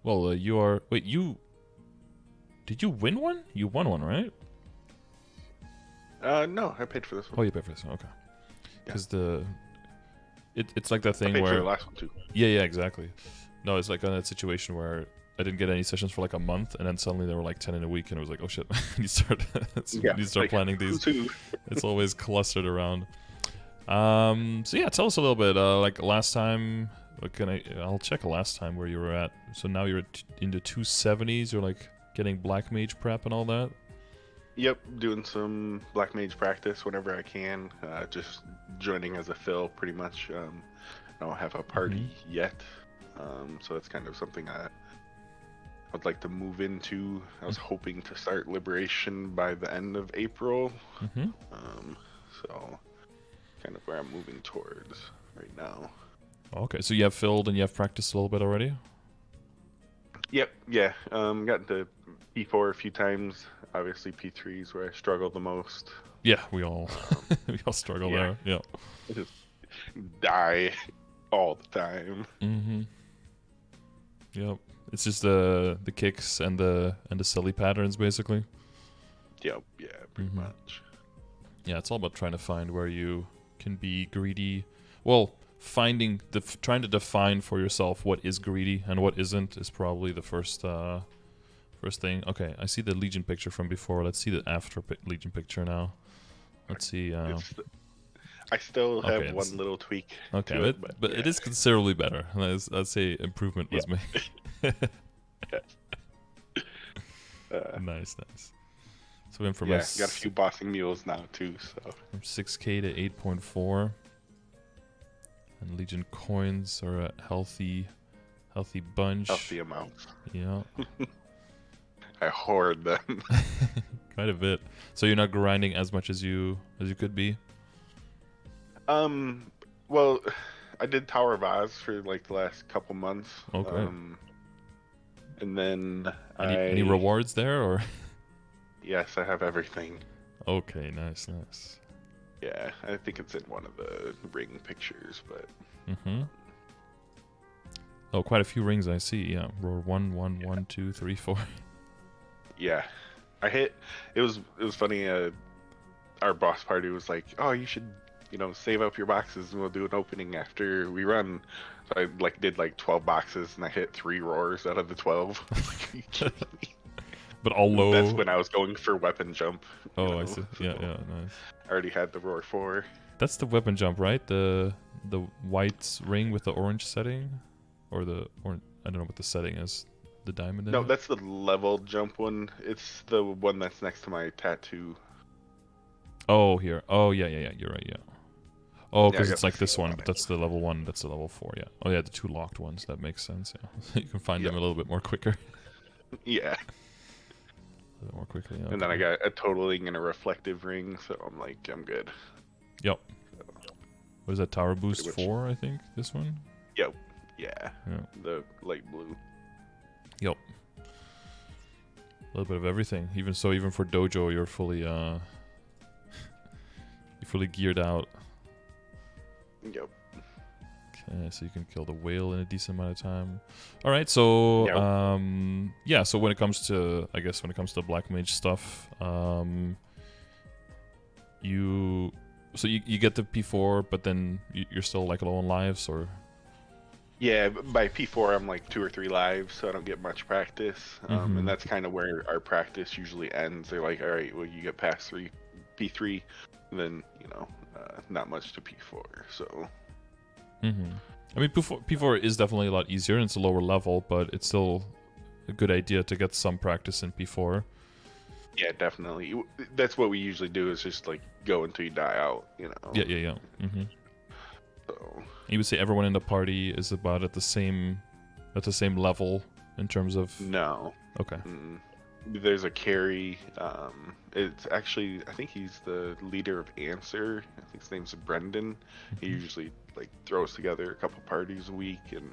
Well, you are. Wait, you. Did you win one? You won one, right? No, I paid for this Oh, one. you paid for this one. Okay. Yeah. Because it's like that I thing paid for where. the last one too. Yeah, yeah, exactly. No, it's like on that situation where I didn't get any sessions for like a month, and then suddenly there were like 10 in a week, and it was like, oh shit, you start, Yeah, you start like, planning these. who's who? It's always clustered around. So yeah, tell us a little bit. Like last time, what can I'll check last time where you were at. So now you're in the 270s. You're like getting Black Mage prep and all that. Yep, doing some Black Mage practice whenever I can. Just joining as a fill, pretty much. I don't have a party yet, so that's kind of something I would like to move into. I was hoping to start Liberation by the end of April, so kind of where I'm moving towards right now. Okay, so you have filled and you have practiced a little bit already. Yep, yeah. Gotten to P4 a few times. Obviously, P3 is where I struggle the most. Yeah, we all we all struggle there. Yeah. I just die all the time. Yep. It's just the kicks and the silly patterns basically. Yep, yeah, pretty much. Yeah, it's all about trying to find where you can be greedy. Well, trying to define for yourself what is greedy and what isn't is probably the first thing. Okay, I see the Legion picture from before. Let's see the after Legion picture now. Let's see. I still have okay, one little tweak. Okay, to but it is considerably better. I'd say improvement was made. Nice. So we went from got a few bossing mules now too. So from 6K to 8.4, and Legion coins are a healthy bunch. Healthy amount. Yeah. I hoard them. Quite a bit. So you're not grinding as much as you could be. Well, I did Tower of Oz for like the last couple months. Okay. And then any rewards there or? Yes, I have everything. Okay, nice. Yeah, I think it's in one of the ring pictures, but. Oh, quite a few rings I see. Yeah, roar 1, 1, 1, 2, 3, 4. Yeah, I hit. It was funny. Our boss party was like, "Oh, you should, save up your boxes and we'll do an opening after we run." So I did 12 boxes and I hit 3 roars out of the 12. I was like, are you kidding me? But all low. That's when I was going for weapon jump. I see. Yeah, nice. I already had the roar 4. That's the weapon jump, right? The white ring with the orange setting, or the orange. I don't know what the setting is. The diamond. No, that's the level jump one. It's the one that's next to my tattoo. Oh, here. Oh, yeah. You're right. Yeah. Oh, because it's like this one, on but that's the level 1. That's the level 4. Yeah. Oh, yeah. The 2 locked ones. That makes sense. Yeah. You can find them a little bit more quicker. Yeah. A bit more quickly. Okay. And then I got a totaling and a reflective ring, so I'm good. Yep. What is that? Tower boost 4, I think. This one. Yep. Yeah. The light blue. Yep. A little bit of everything. Even for dojo, you're fully geared out. Yep. Okay, so you can kill the whale in a decent amount of time. All right, so so when it comes to Black Mage stuff, you get the P4, but then you're still low on lives, or? Yeah, by P4 I'm 2 or 3 lives, so I don't get much practice. And that's kind of where our practice usually ends. They're like, all right, well, you get past P3, then not much to P4. So. I mean, P4 is definitely a lot easier, and it's a lower level, but it's still a good idea to get some practice in P4. Yeah, definitely. That's what we usually do, is just go until you die out. Yeah. So. You would say everyone in the party is about at the same level in terms of. No. Okay. There's a carry. It's actually, I think he's the leader of Answer. I think his name's Brendan. He usually throws together a couple parties a week and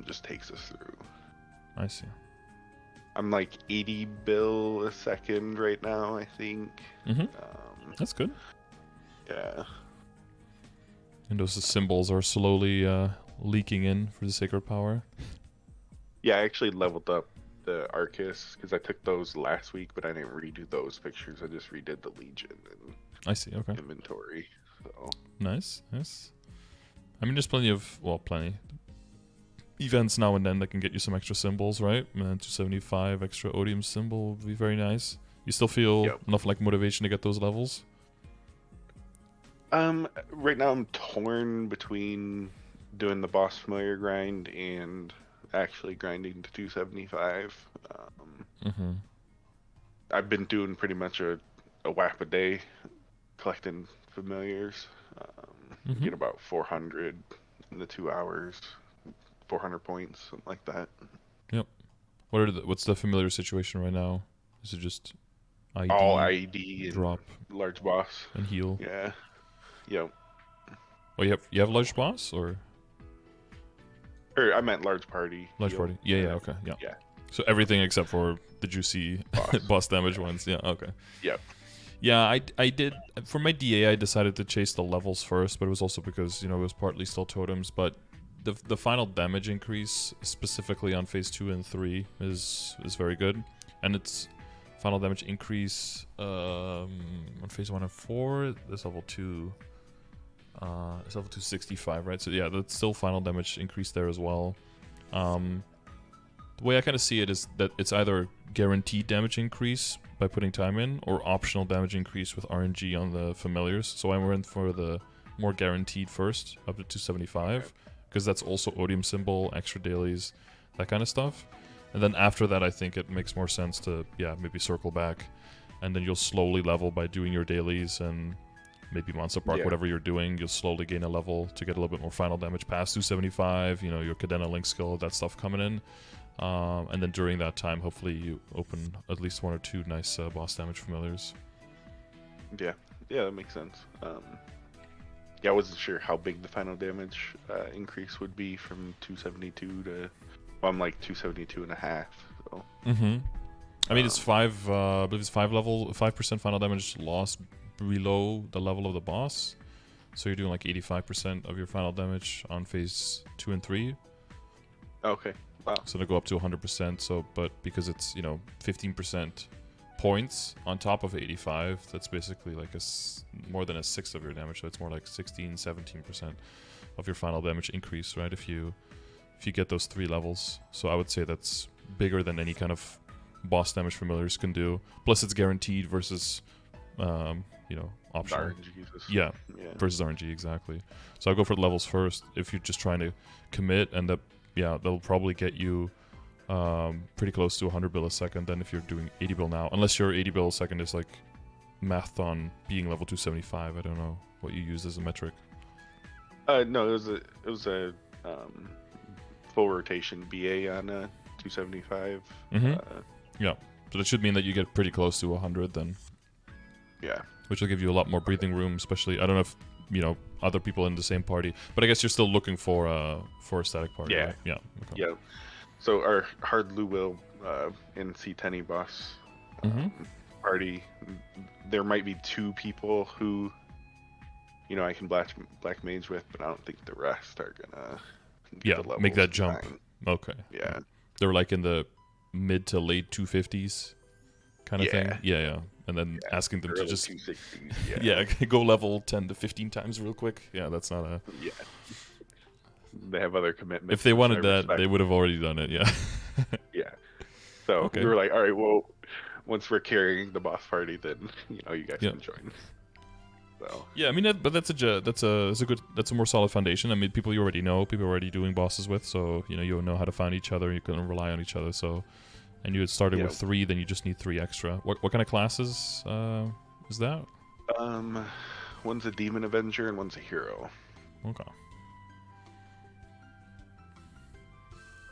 just takes us through. I see. I'm 80 bill a second right now, I think. That's good. Yeah. And those symbols are slowly leaking in for the sacred power. Yeah, I actually leveled up the Arcus because I took those last week, but I didn't redo those pictures. I just redid the Legion and I see. Okay. inventory. So Nice. Nice. I mean, there's plenty of plenty events now and then that can get you some extra symbols, right? And 275 extra Odium symbol would be very nice. You still feel enough like motivation to get those levels? Right now I'm torn between doing the boss familiar grind and actually grinding to 275. I've been doing pretty much a WAP a day, collecting familiars. Get about 400 in the 2 hours, 400 points, something like that. Yep. What's the familiar situation right now? Is it just ID, all ID drop, and large boss and heal? Yeah. Yep. Oh, you have large boss or I meant large party. large heal. party? Yeah. Okay. Yeah. Yeah. So everything except for the juicy boss damage ones. Yeah. Okay. Yep. Yeah, I did for my DA. I decided to chase the levels first, but it was also because it was partly still totems. But the final damage increase, specifically on phase 2 and 3, is very good, and it's final damage increase on phase 1 and 4. This level 2. It's level 265, right? So yeah, that's still final damage increase there as well. The way I kind of see it is that it's either guaranteed damage increase by putting time in, or optional damage increase with RNG on the familiars. So I went for the more guaranteed first, up to 275, because that's also Odium symbol, extra dailies, that kind of stuff. And then after that, I think it makes more sense to, maybe circle back, and then you'll slowly level by doing your dailies and maybe Monster Park, whatever you're doing, you'll slowly gain a level to get a little bit more final damage past 275, your Cadena Link skill, that stuff coming in. And then during that time, hopefully you open at least 1 or 2 nice boss damage familiars. Yeah, that makes sense. I wasn't sure how big the final damage increase would be from 272 to, I'm like 272 and a half. So. I mean, it's I believe it's 5% final damage lost below the level of the boss. So you're doing like 85% of your final damage on phase 2 and 3. Okay. Wow. So to go up to 100%. So, but because it's 15% points on top of 85, that's basically like more than a sixth of your damage. So it's more like 16-17% of your final damage increase, right? If you get those 3 levels. So I would say that's bigger than any kind of boss damage familiars can do. Plus it's guaranteed versus optional. Yeah. Versus RNG, exactly. So I'll go for the levels first if you're just trying to commit, and they'll probably get you pretty close to 100 bill a second than if you're doing 80 bill now. Unless your 80 bill a second is like mathed on being level 275. I don't know what you use as a metric. No, it was a full rotation BA on 275. Yeah. So that should mean that you get pretty close to 100 then. Yeah. Which will give you a lot more breathing room, especially, I don't know if, other people in the same party, but I guess you're still looking for a static party, yeah. Right? Yeah. Okay. Yeah. So our hard Luwil in C10 boss party, there might be 2 people who, I can black mage with, but I don't think the rest are gonna get the make that jump. Time. Okay. Yeah. They're like in the mid to late 250s kind of thing. Yeah. And then asking them to just go level 10 to 15 times real quick. Yeah, that's not a... Yeah. They have other commitments. If they wanted that, they would have already done it, yeah. Yeah. So we were like, all right, well, once we're carrying the boss party, then, you guys can join. So. Yeah, I mean, but that's a more solid foundation. I mean, people you already know, people are already doing bosses with, so, you know how to find each other, you can rely on each other, so... And you had started with 3, then you just need 3 extra. What kind of classes is that? One's a Demon Avenger and one's a Hero. Okay.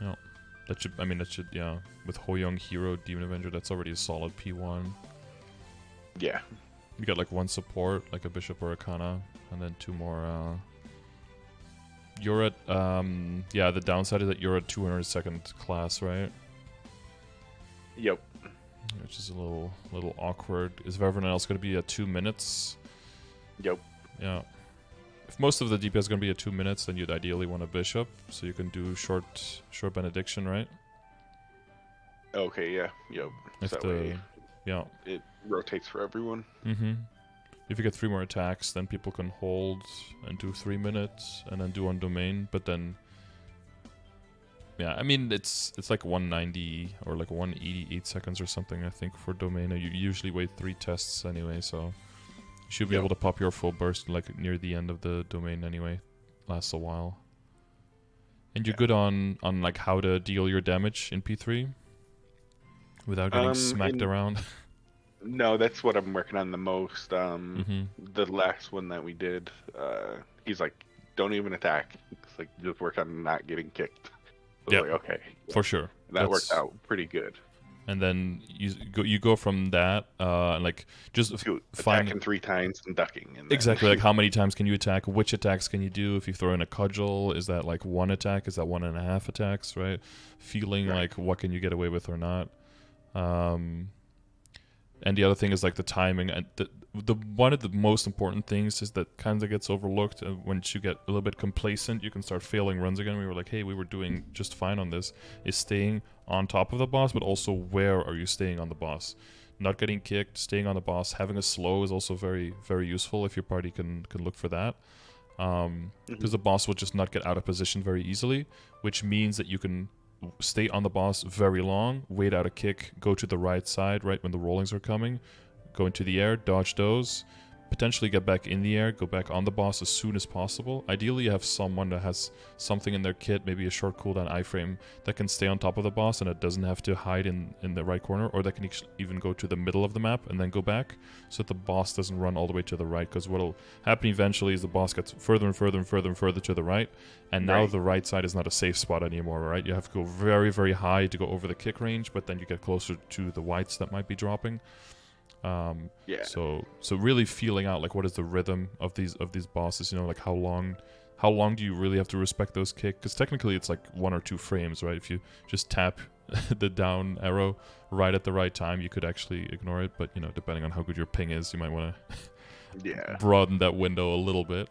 Yeah, that should with HoYoung Hero Demon Avenger, that's already a solid P1. Yeah. You got like 1 support, like a Bishop or a Kana, and then 2 more. You're at the downside is that you're at 202nd class, right? Yep. Which is a little awkward. Is everyone else going to be at 2 minutes? Yep. Yeah. If most of the DPS is going to be at 2 minutes, then you'd ideally want a bishop, so you can do short benediction, right? Okay, yeah, yep. If So that the way yeah. it rotates for everyone. If you get 3 more attacks, then people can hold and do 3 minutes, and then do on domain. But then, yeah, I mean it's like 190 or like 188 seconds or something, I think, for domain. You usually wait 3 tests anyway, so you should be able to pop your full burst like near the end of the domain anyway. Lasts a while. And you're good on like how to deal your damage in P3 without getting smacked around. No, that's what I'm working on the most. The last one that we did, he's like, don't even attack. It's like, just work on not getting kicked. Yeah, like, okay, for sure. That worked out pretty good. And then you go from that, like just attacking 3 times and ducking. And exactly, like how many times can you attack? Which attacks can you do? If you throw in a cudgel, is that like 1 attack? Is that 1.5 attacks? Right? Feeling like what can you get away with or not? And the other thing is like the timing. And the one of the most important things is that kind of gets overlooked. And once you get a little bit complacent, you can start failing runs again. We were like, hey, we were doing just fine on this. Is staying on top of the boss, but also where are you staying on the boss? Not getting kicked, staying on the boss, having a slow is also very, very useful if your party can look for that. Because the boss will just not get out of position very easily, which means that you can stay on the boss very long, wait out a kick, go to the right side right when the rollings are coming, go into the air, dodge those, potentially get back in the air, go back on the boss as soon as possible. Ideally you have someone that has something in their kit, maybe a short cooldown iframe, that can stay on top of the boss and it doesn't have to hide in the right corner, or that can even go to the middle of the map and then go back, so that the boss doesn't run all the way to the right, because what'll happen eventually is the boss gets further and further and further and further to the right, and now the right side is not a safe spot anymore, right? You have to go very, very high to go over the kick range, but then you get closer to the whites that might be dropping. So really feeling out like what is the rhythm of these bosses, you know, like how long do you really have to respect those kicks? Because technically it's like 1 or 2 frames, right? If you just tap the down arrow right at the right time, you could actually ignore it, but you know, depending on how good your ping is, you might want to broaden that window a little bit.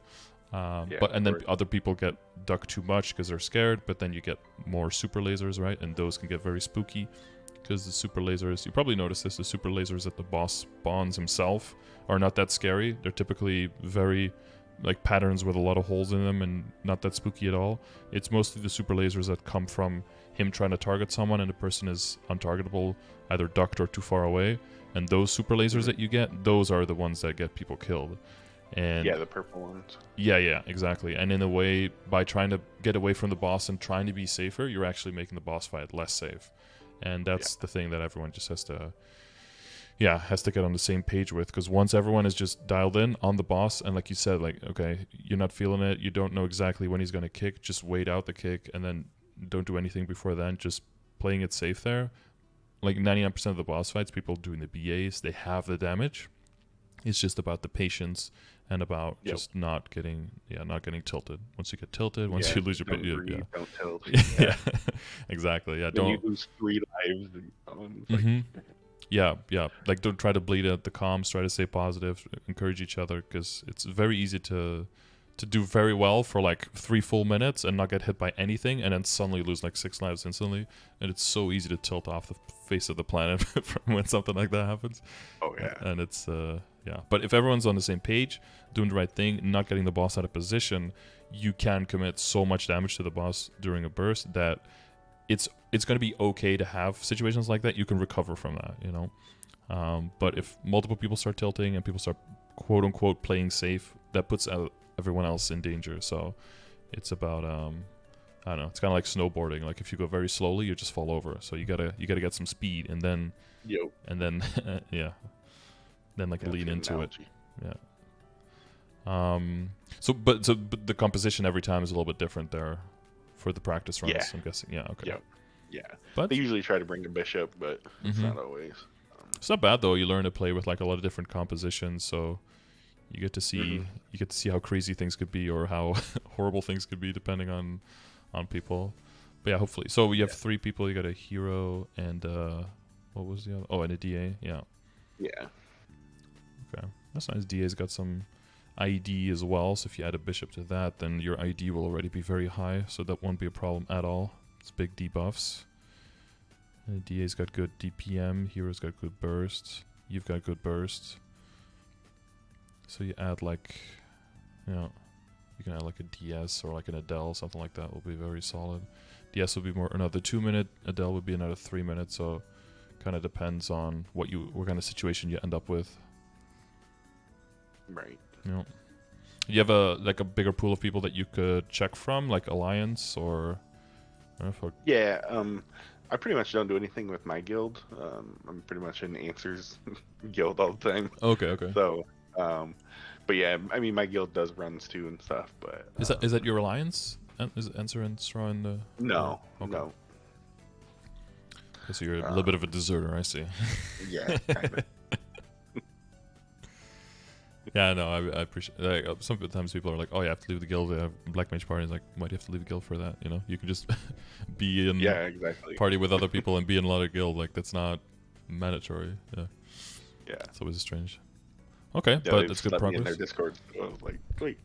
And then other people get ducked too much because they're scared, but then you get more super lasers, right? And those can get very spooky. Because the super lasers, you probably noticed this, the super lasers that the boss spawns himself are not that scary. They're typically very, like, patterns with a lot of holes in them and not that spooky at all. It's mostly the super lasers that come from him trying to target someone and the person is untargetable, either ducked or too far away. And those super lasers that you get, those are the ones that get people killed. And yeah, the purple ones. Yeah, exactly. And in a way, by trying to get away from the boss and trying to be safer, you're actually making the boss fight less safe. And that's the thing that everyone just has to get on the same page with. Because once everyone is just dialed in on the boss, and like you said, like, okay, you're not feeling it, you don't know exactly when he's going to kick, just wait out the kick, and then don't do anything before then, just playing it safe there. Like 99% of the boss fights, people doing the BAs, they have the damage. It's just about the patience and about just not getting tilted. Once you get tilted, once you lose your don't tilt. Yeah, exactly. Yeah, don't you lose 3 lives. Yeah. Like, don't try to bleed out the comms. Try to stay positive. Encourage each other, because it's very easy to do very well for like 3 full minutes and not get hit by anything, and then suddenly lose like 6 lives instantly. And it's so easy to tilt off the face of the planet when something like that happens. Oh yeah. And it's but if everyone's on the same page, doing the right thing, not getting the boss out of position, you can commit so much damage to the boss during a burst that it's going to be okay to have situations like that. You can recover from that, you know. But if multiple people start tilting and people start quote unquote playing safe, that puts everyone else in danger. So it's about I don't know, it's kind of like snowboarding. Like, if you go very slowly, you just fall over. So you gotta get some speed, and then then like lean into it. But the composition every time is a little bit different there for the practice runs. I'm guessing. Yeah. But they usually try to bring a bishop, but it's not always. It's not bad though. You learn to play with like a lot of different compositions, so you get to see how crazy things could be or how horrible things could be depending on people. But yeah, hopefully. So you have 3 people. You got a hero and what was the other? Oh, and a DA. Yeah. Okay, that's nice. DA's got some ID as well, so if you add a bishop to that, then your ID will already be very high, so that won't be a problem at all. It's big debuffs. DA's got good DPM. Hero's got good burst. You've got good burst. So you add like, you know, you can add like a DS or like an Adele, something like that will be very solid. DS will be more another 2 minute. Adele would be another 3 minutes. So kind of depends on what kind of situation you end up with. Right. You know, you have a bigger pool of people that you could check from, like Alliance or. I don't know if yeah. I pretty much don't do anything with my guild. I'm pretty much in Answers guild all the time. Okay. So, but yeah, I mean, my guild does runs too and stuff. But is that your Alliance? Is it Answer and Straw in the? No, okay. no. So you're a little bit of a deserter, I see. Yeah, kind of. Yeah, no, I appreciate. Like, sometimes people are like, "Oh, you have to leave the guild." They have Black Mage party. It's like, why do you have to leave the guild for that? You know, you can just be in exactly. party with other people and be in another guild. Like that's not mandatory. Yeah. Yeah. It's always strange. Okay, Yeah, but it's good progress. in their Discord. So I was like, wait.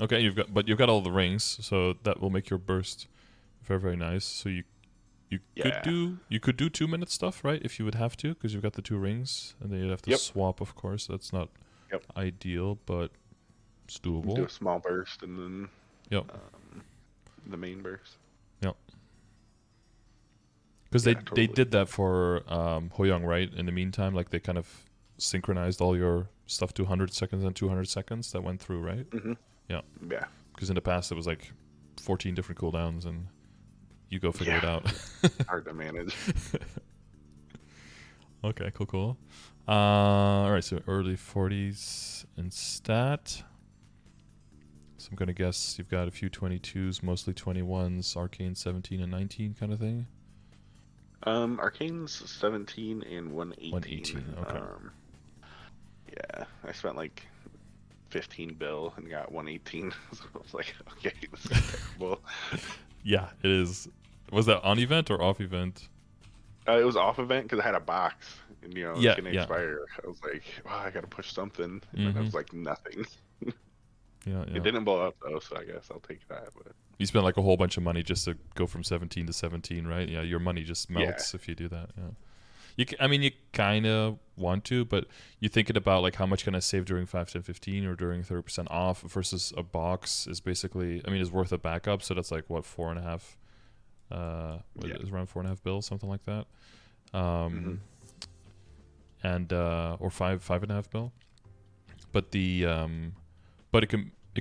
Okay, you've got all the rings, so that will make your burst very, very nice. So you could do 2 minute stuff, right? If you would have to, because you've got the 2 rings, and then you'd have to swap, of course. That's not ideal, but it's doable. Do a small burst and then the main burst. Yep. Because they did that for HoYoung, right? In the meantime, like they kind of synchronized all your stuff to 100 seconds and 200 seconds. That went through, right? Mm-hmm. Yeah. Yeah. Because in the past it was like 14 different cooldowns and. You go figure it out. Hard to manage. Okay, cool. All right, so early 40s in stat. So I'm going to guess you've got a few 22s, mostly 21s, Arcane 17 and 19 kind of thing? Arcane's 17 and 118. 118, okay. Yeah, I spent like 15 bill and got 118. So I was like, okay, this is terrible. Yeah, it is. Was that on event or off event? It was off event because I had a box, and it was gonna expire. I was like, "Wow, I gotta push something," and then it was like nothing. Yeah. It didn't blow up though, so I guess I'll take that. But you spent like a whole bunch of money just to go from 17 to 17, right? Yeah, your money just melts if you do that. Yeah. You kind of want to, but you're thinking about like how much can I save during 5, 10, 15 or during 30% off versus a box is basically, is worth a backup. So that's like what, 4.5, is around 4.5 bills, something like that. And, or 5.5 bill. But but it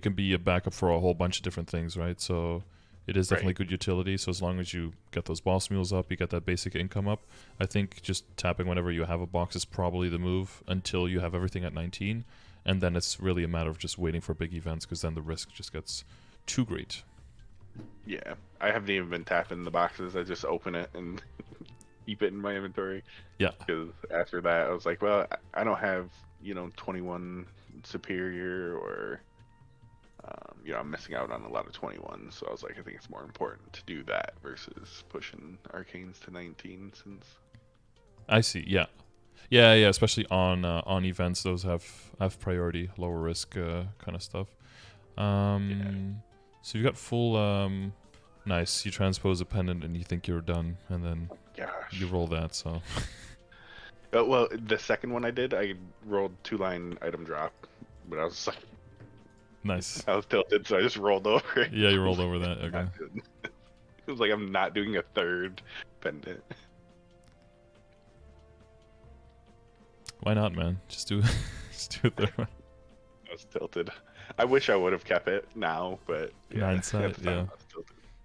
can be a backup for a whole bunch of different things, right? So it is definitely good utility. So as long as you get those boss mules up, you get that basic income up. I think just tapping whenever you have a box is probably the move until you have everything at 19. And then it's really a matter of just waiting for big events because then the risk just gets too great. Yeah, I haven't even been tapping the boxes. I just open it and keep it in my inventory. Yeah. Because after that, I was like, well, I don't have, 21 superior or... I'm missing out on a lot of 21, so I was like, I think it's more important to do that versus pushing Arcanes to 19 since... I see, yeah, especially on events, those have priority, lower risk kind of stuff. So you got full, nice, you transpose a pendant and you think you're done, and then you roll that, so... Well, the second one I did, I rolled 2-line item drop, but I was like... Nice. I was tilted, so I just rolled over. Yeah, you rolled over that. Okay. It was like I'm not doing a third pendant. Why not, man? Just do a third one. I was tilted. I wish I would have kept it now, but hindsight,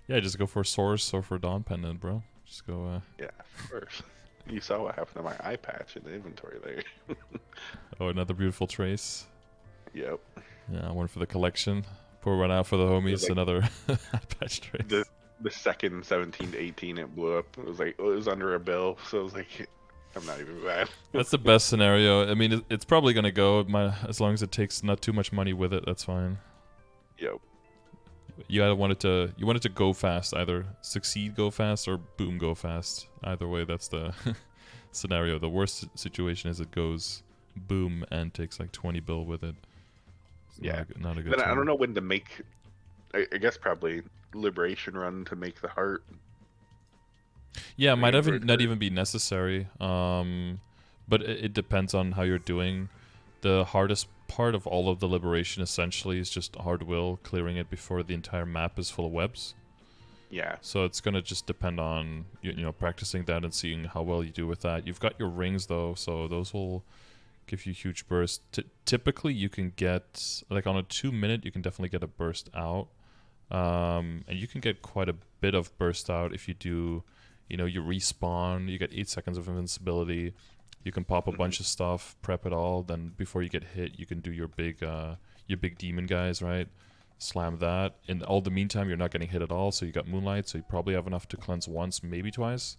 yeah, just go for Source or for Dawn pendant, bro. Just go. Yeah, of course. You saw what happened to my eye patch in the inventory there. Oh, another beautiful trace. Yep. Yeah, one for the collection. Pour one out for the homies. Another patch trace. The second 17 to 18, it blew up. It was like it was under a bill, so I was like, I'm not even mad. That's the best scenario. It's probably gonna go. As long as it takes not too much money with it, that's fine. Yep. You want it to go fast. Either succeed, go fast, or boom, go fast. Either way, that's the scenario. The worst situation is it goes boom and takes like 20 bill with it. Not a good. Then I don't know when to make. I guess probably Liberation Run to make the heart. Yeah, it might invert not her. even be necessary. But it depends on how you're doing. The hardest part of all of the liberation essentially is just hard will, clearing it before the entire map is full of webs. Yeah. So it's gonna just depend on you know practicing that and seeing how well you do with that. You've got your rings though, so those will give you huge bursts. Typically, you can get like on a 2 minute, you can definitely get a burst out, and you can get quite a bit of burst out if you do. You know, you respawn, you get 8 seconds of invincibility. You can pop a bunch of stuff, prep it all. Then before you get hit, you can do your big demon guys, right? Slam that. In all the meantime, you're not getting hit at all, so you got Moonlight, so you probably have enough to cleanse once, maybe twice.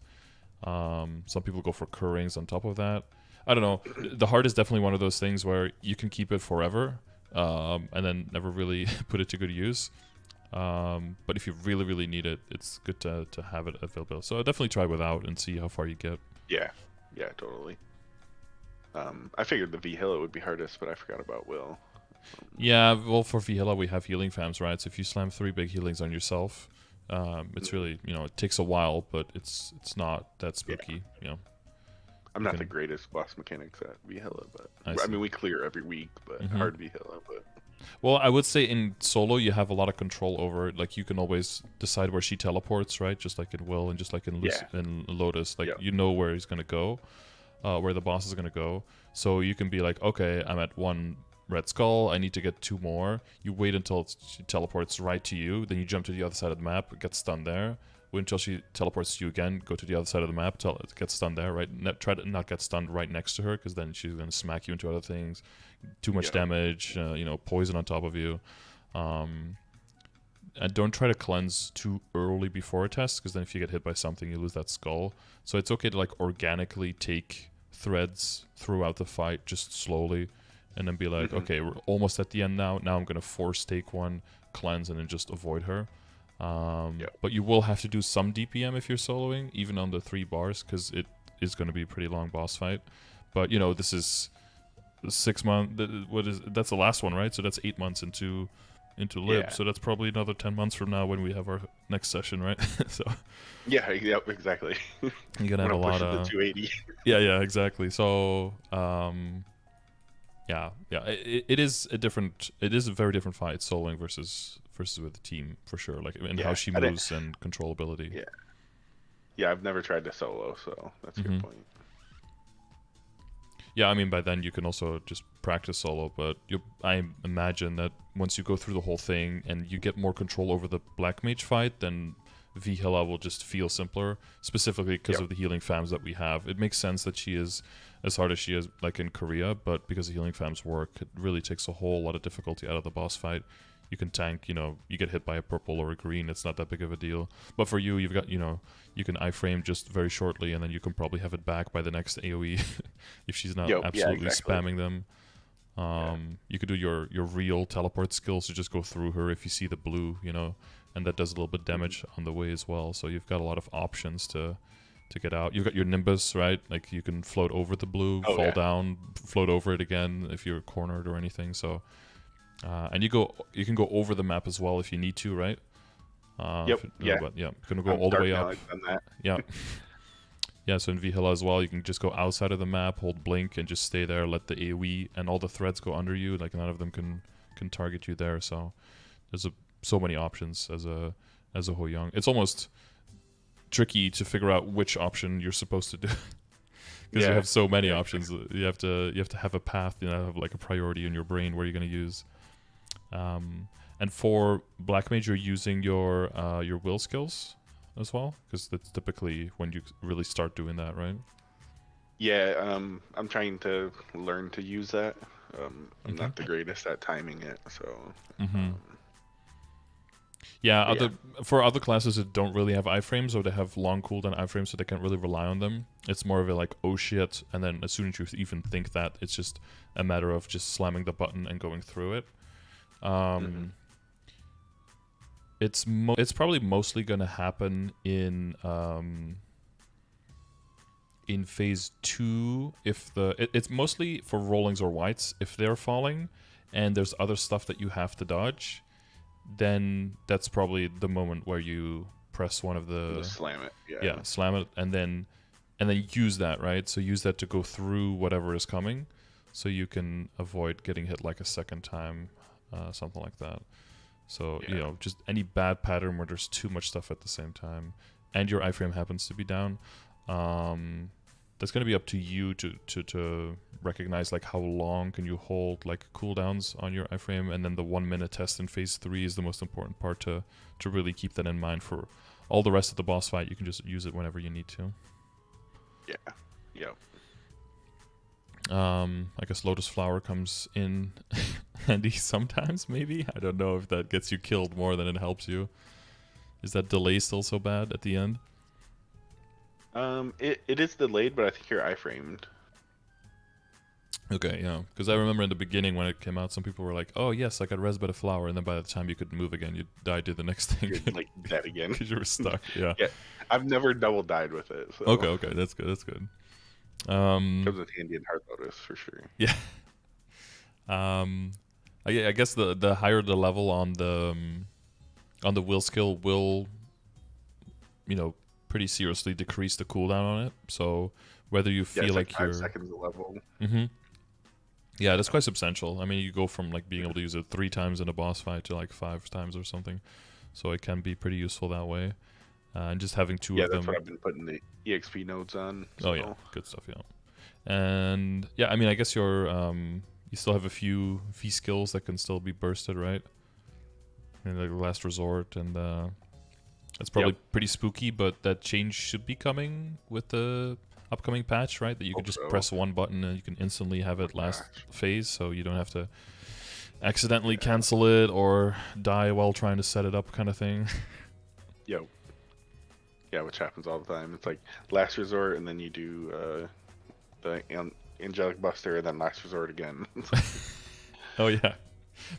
Some people go for Cur Rings on top of that. I don't know. The heart is definitely one of those things where you can keep it forever, and then never really put it to good use. But if you really, really need it, it's good to have it available. So definitely try without and see how far you get. Yeah. Yeah, totally. I figured the Vihilla would be hardest, but I forgot about Will. Yeah, well, for Vihilla, we have healing fams, right? So if you slam 3 big healings on yourself, it's really, you know, it takes a while, but it's not that spooky, you know. I'm not the greatest boss mechanics at Vihilla, but I mean, we clear every week, but hard Vihilla, but... Well, I would say in solo, you have a lot of control over it. Like, you can always decide where she teleports, right? Just like in Will and just like in, in Lotus. Like, you know where he's going to go, where the boss is going to go. So you can be like, okay, I'm at 1 red skull, I need to get 2 more. You wait until she teleports right to you, then you jump to the other side of the map, get stunned there. Wait until she teleports to you again, go to the other side of the map, get stunned there, right? Try to not get stunned right next to her, because then she's going to smack you into other things. Too much damage, you know, poison on top of you. And don't try to cleanse too early before a test, because then if you get hit by something, you lose that skull. So it's okay to like organically take threads throughout the fight, just slowly, and then be like, okay, we're almost at the end now. Now I'm going to force take 1, cleanse, and then just avoid her. But you will have to do some DPM if you're soloing, even on the 3 bars, because it is going to be a pretty long boss fight. But, you know, this is 6 months. That's the last one, right? So that's 8 months into Lib. So that's probably another 10 months from now when we have our next session, right? So yeah, exactly. You're going to have a lot of... 280. Yeah, exactly. So... it is a very different fight soloing versus with the team for sure, like in how she moves and controllability. Yeah, I've never tried to solo, so that's a good point. Yeah, I mean, by then you can also just practice solo, but I imagine that once you go through the whole thing and you get more control over the Black Mage fight, then Vihilla will just feel simpler, specifically because of the healing fams that we have. It makes sense that she is as hard as she is, like in Korea, but because the healing fams work, it really takes a whole lot of difficulty out of the boss fight. You can tank, you know, you get hit by a purple or a green, it's not that big of a deal. But for you, you've got, you know, you can iframe just very shortly, and then you can probably have it back by the next AoE if she's not absolutely spamming them. You could do your real teleport skills to just go through her if you see the blue, you know, and that does a little bit damage on the way as well. So you've got a lot of options to get out. You've got your Nimbus, right? Like you can float over the blue, fall down, float over it again if you're cornered or anything. So, and you can go over the map as well if you need to, right? You can go all the way up. Yeah, so in Vihilla as well, you can just go outside of the map, hold blink, and just stay there, let the AoE and all the threads go under you. Like none of them can target you there. So there's so many options as a HoYoung. It's almost tricky to figure out which option you're supposed to do because you have so many options. You have to have a path, you know, have like a priority in your brain where you're going to use. And for Black Mage, you're using your will skills as well, because that's typically when you really start doing that, right? Yeah, I'm trying to learn to use that. I'm not the greatest at timing it, so. For other classes that don't really have iframes, or they have long cooldown iframes, so they can't really rely on them. It's more of a like, oh shit, and then as soon as you even think that, it's just a matter of just slamming the button and going through it. It's probably mostly going to happen in phase 2 if it's mostly for rollings or whites. If they're falling and there's other stuff that you have to dodge, then that's probably the moment where you press one of the Just slam it. yeah, slam it, and then use that, right? So use that to go through whatever is coming, so you can avoid getting hit like a second time, something like that. So you know, just any bad pattern where there's too much stuff at the same time, and your iframe happens to be down. That's going to be up to you to recognize like how long can you hold like cooldowns on your iframe, and then the 1 minute test in phase 3 is the most important part to really keep that in mind. For all the rest of the boss fight, you can just use it whenever you need to. I guess Lotus Flower comes in handy sometimes, maybe. I don't know if that gets you killed more than it helps you. Is that delay still so bad at the end? It is delayed, but I think you're iframed. Okay, yeah. Because I remember in the beginning when it came out, some people were like, oh yes, I got res by the flower, and then by the time you could move again, you died to the next thing. You're like dead again. Because you were stuck, yeah. Yeah, I've never double died with it. So. Okay, that's good, that's good. Comes with handy in Heart Lotus, for sure. Yeah. I guess the higher the level on the will skill will, you know, pretty seriously decrease the cooldown on it. So whether you feel like you're 5 seconds a level. Yeah, that's quite substantial. I mean, you go from like being able to use it 3 times in a boss fight to like 5 times or something. So it can be pretty useful that way. And just having 2 of them. Yeah, that's what I've been putting the EXP nodes on. So. Oh yeah, good stuff. Yeah, and yeah, I mean, I guess your you still have a few V skills that can still be bursted, right? And like last resort, and it's probably pretty spooky, but that change should be coming with the upcoming patch, right? That you can just press one button and you can instantly have it last phase, so you don't have to accidentally cancel it or die while trying to set it up, kind of thing. Yeah, which happens all the time. It's like last resort, and then you do the Angelic Buster, and then last resort again. Oh yeah,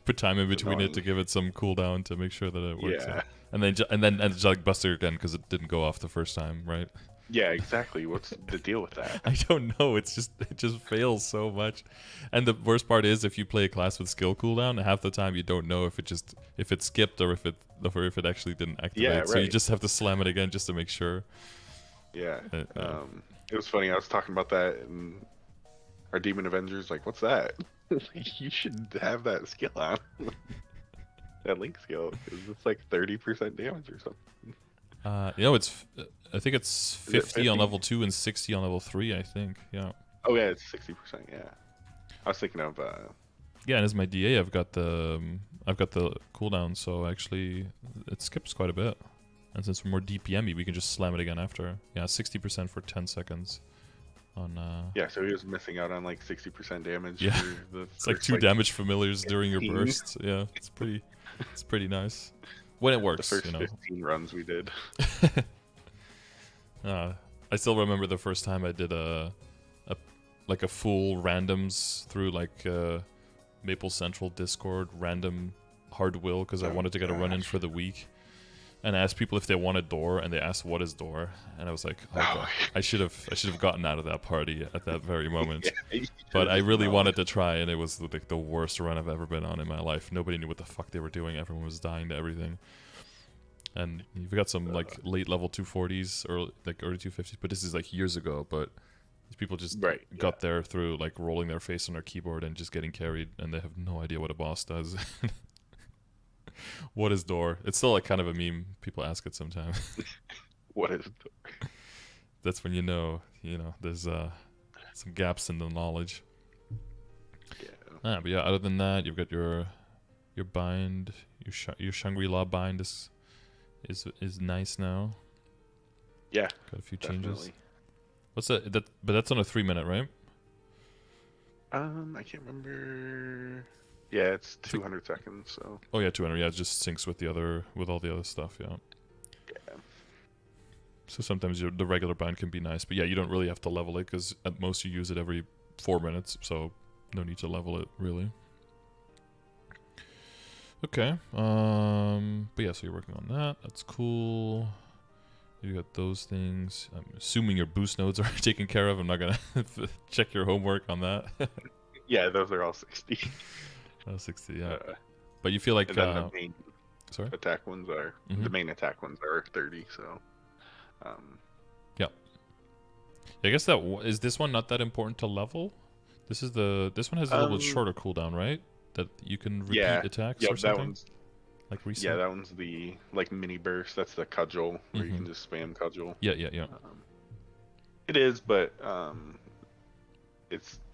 put time in between it to give it some cooldown to make sure that it works. Yeah, and then Angelic Buster again because it didn't go off the first time, right? Yeah, exactly. What's the deal with that? I don't know. It just fails so much. And the worst part is if you play a class with skill cooldown, half the time you don't know if it skipped or if it actually didn't activate. Yeah, right. So you just have to slam it again just to make sure. Yeah. It was funny. I was talking about that in our Demon Avengers. Like, what's that? You should have that skill on. That link skill. It's like 30% damage or something. I think it's 50 on level 2 and 60 on level 3, I think. Yeah. Oh yeah, it's 60%, yeah. I was thinking of yeah, and as my DA I've got the cooldown, so actually it skips quite a bit. And since we're more DPM-y, we can just slam it again after. Yeah, 60% for 10 seconds on yeah, so he was missing out on like 60% damage. Yeah. For the it's like 2 damage familiars during your bursts. Yeah, it's pretty nice. When it works, the first 15 runs we did. I still remember the first time I did a full randoms through like Maple Central Discord random hard will because I wanted to get a run in for the week, and I asked people if they wanted door, and they asked what is door, and I was like, oh, God, I should have gotten out of that party at that very moment. But I really wanted to try, and it was like the worst run I've ever been on in my life. Nobody knew what the fuck they were doing. Everyone was dying to everything. And you've got some like late level 240s or like early 250s, but this is like years ago. But these people just got there through like rolling their face on their keyboard and just getting carried, and they have no idea what a boss does. What is door? It's still like kind of a meme. People ask it sometimes. What is door? That's when you know there's some gaps in the knowledge. Yeah. But yeah, other than that, you've got your bind, your Shangri-La bind is nice now. Yeah. Got a few changes. What's that? But that's on a 3-minute, right? I can't remember. Yeah, it's 200 seconds. So. Oh yeah, 200. Yeah, it just syncs with all the other stuff. Yeah. Yeah. So sometimes the regular bind can be nice, but yeah, you don't really have to level it because at most you use it every 4 minutes, so no need to level it really. Okay. But yeah, so you're working on that. That's cool. You got those things. I'm assuming your boost nodes are taken care of. I'm not gonna check your homework on that. Yeah, those are all 60. Oh, 60, yeah. But you feel like Sorry? attack ones are the main attack ones are 30. So, yeah. I guess that is this one not that important to level. This one has a little bit shorter cooldown, right? That you can repeat attacks or something. That one's like reset. Yeah, that one's the like mini burst. That's the cudgel where you can just spam cudgel. Yeah. It is, but I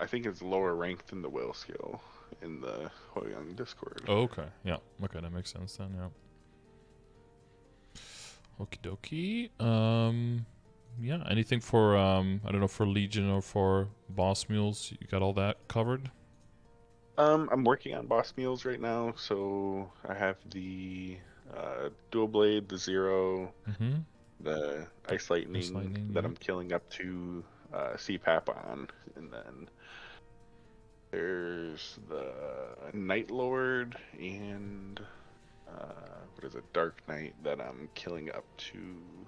think it's lower ranked than the will skill in the HoYoung Discord. Oh, okay. Yeah. Okay, that makes sense then. Yeah. Okie dokie. Yeah. Anything for I don't know, for Legion or for boss mules? You got all that covered? I'm working on boss mules right now, so I have the dual blade, the zero, the ice lightning that I'm killing up to CPAP on, and then there's the Night Lord and what is it, Dark Knight that I'm killing up to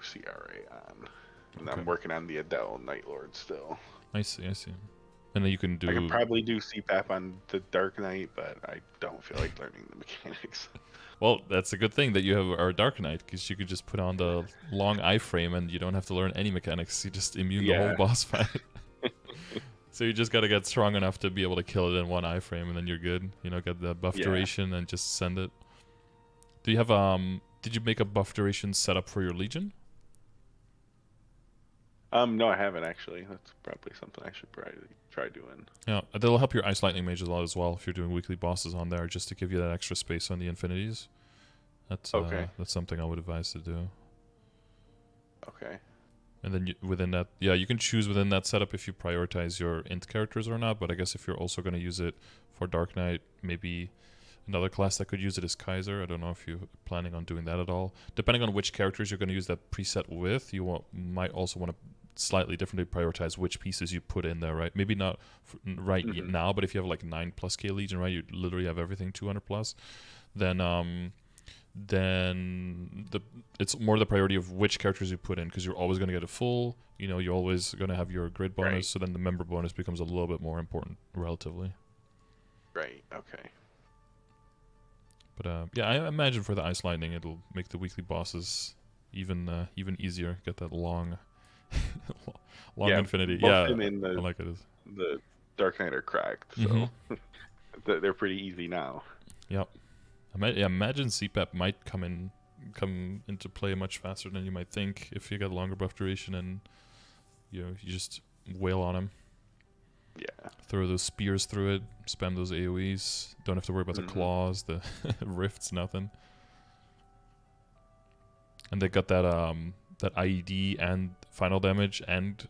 CRA on, and I'm working on the Adele Night Lord still. I see. And then you can do. I can probably do CPAP on the Dark Knight, but I don't feel like learning the mechanics. Well, that's a good thing that you have our Dark Knight, because you could just put on the long iframe and you don't have to learn any mechanics. You just immune the whole boss fight. So you just gotta get strong enough to be able to kill it in one iframe, and then you're good. You know, get the buff duration and just send it. Do you have Did you make a buff duration setup for your Legion? No, I haven't actually. That's probably something I should probably try doing. Yeah, that'll help your Ice Lightning Mage a lot as well if you're doing weekly bosses on there, just to give you that extra space on the infinities. That's that's something I would advise to do. Okay. And then within that, you can choose within that setup if you prioritize your int characters or not. But I guess if you're also going to use it for Dark Knight, maybe another class that could use it is Kaiser. I don't know if you're planning on doing that at all. Depending on which characters you're going to use that preset with, you might also want to slightly differently prioritize which pieces you put in there, right? Maybe not now, but if you have like 9+ K Legion, right, you literally have everything 200+, then it's more the priority of which characters you put in, because you're always going to get a full, you know, you're always going to have your grid bonus, so then the member bonus becomes a little bit more important relatively. Right, okay. But yeah, I imagine for the Ice Lightning it'll make the weekly bosses even easier. Get that long infinity. Yeah, in I like it. The Dark Knight are cracked, so they're pretty easy now. Yep. Imagine CPAP might come into play much faster than you might think if you got longer buff duration and you just wail on him. Yeah. Throw those spears through it, spam those AoEs. Don't have to worry about the claws, the rifts, nothing. And they got that that IED and final damage and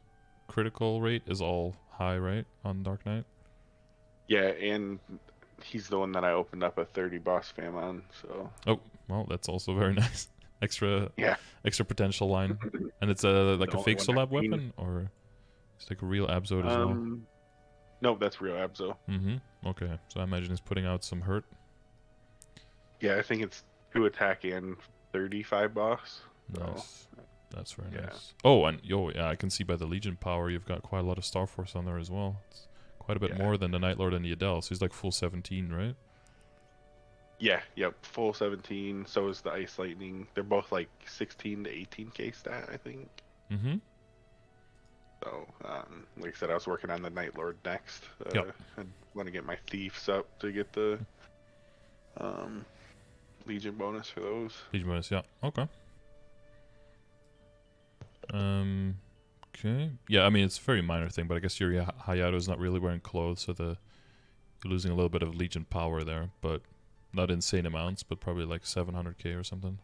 critical rate is all high, right, on Dark Knight? Yeah, and he's the one that I opened up a 30 boss fam on, so. Oh, well, that's also very nice. Extra potential line. And it's a fake Solab weapon, or it's like a real Abzode as well? No, that's real Abzo. Okay, so I imagine it's putting out some hurt. Yeah, I think it's 2 attack and 35 boss. Nice. So. That's very nice. Oh, and I can see by the Legion power you've got quite a lot of Star Force on there as well. It's quite a bit more than the Night Lord and the Adele, so he's like full 17, right? Yeah, full 17. So is the Ice Lightning. They're both like 16 to 18k stat, I think. So, like I said, I was working on the Night Lord next. I want to get my Thieves up to get the Legion bonus for those. Legion bonus, yeah. Okay. Okay. Yeah, I mean, it's a very minor thing, but I guess your Hayato is not really wearing clothes, so you're losing a little bit of Legion power there, but not insane amounts, but probably like 700k or something.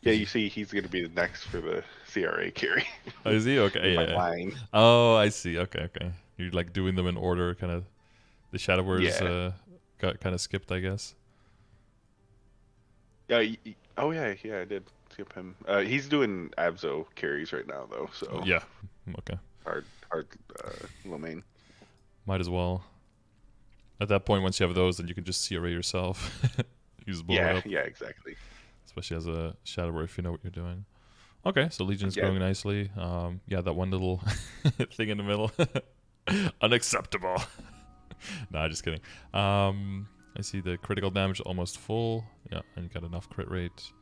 Yeah, you see, he's going to be the next for the CRA carry. Oh, is he? Okay, yeah. Oh, I see. Okay. You're like doing them in order, kind of. The Shadow Wars got kind of skipped, I guess. Yeah. I did skip him. He's doing Abzo carries right now, though. So yeah. Okay. Hard, low main. Might as well. At that point, once you have those, then you can just CRA yourself. You just blow it up. Yeah, exactly. Especially as a Shadow War, if you know what you're doing. Okay, so Legion's growing nicely. That one little thing in the middle. Unacceptable. Nah, just kidding. I see the critical damage almost full. Yeah, and you got enough crit rate.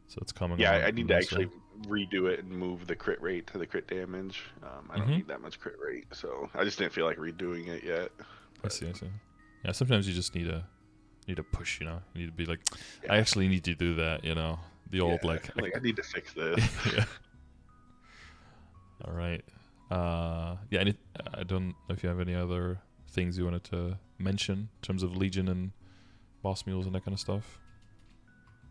So it's coming Yeah, along I need to nicely. actually redo it and move the crit rate to the crit damage. I don't need that much crit rate, so I just didn't feel like redoing it yet. I see. Yeah, sometimes you just need a push, you know. You need to be like, Yeah. I actually need to do that, you know. The old I need to fix this. yeah. All right. Yeah, I don't know if you have any other things you wanted to mention in terms of Legion and boss mules and that kind of stuff.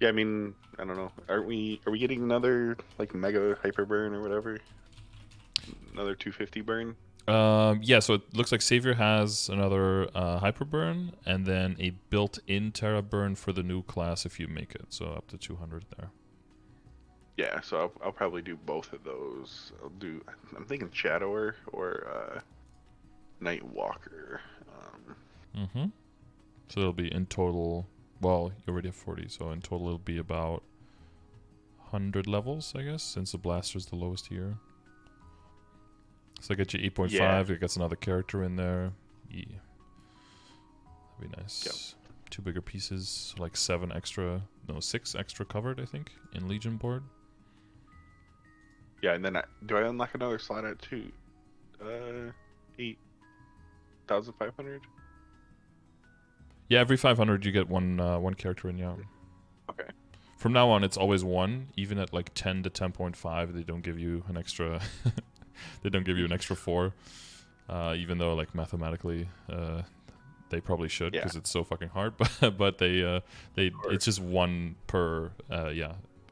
Yeah, I mean, I don't know. Are we getting another like mega hyper burn or whatever? Another 250 burn? Yeah, so it looks like Savior has another hyper burn and then a built-in Terra burn for the new class if you make it. So up to 200 there. Yeah, so I'll probably do both of those. I'm thinking Shadower or Night Walker. So it'll be in total. Well, you already have 40, so in total it'll be about 100 levels, I guess, since the Blaster's the lowest here. So I get you 8.5, Yeah. it gets another character in there. Yeah. That'd be nice. Yep. 2 bigger pieces, like 6 extra covered, I think, in Legion board. Yeah, and then do I unlock another slot at 8,500? Yeah, every 500 you get one character in, yeah. Okay. From now on, it's always 1. Even at like 10 to 10.5, they don't give you an extra. They don't give you an extra 4. Even though, like, mathematically, they probably should because it's so fucking hard. But they it's just 1 per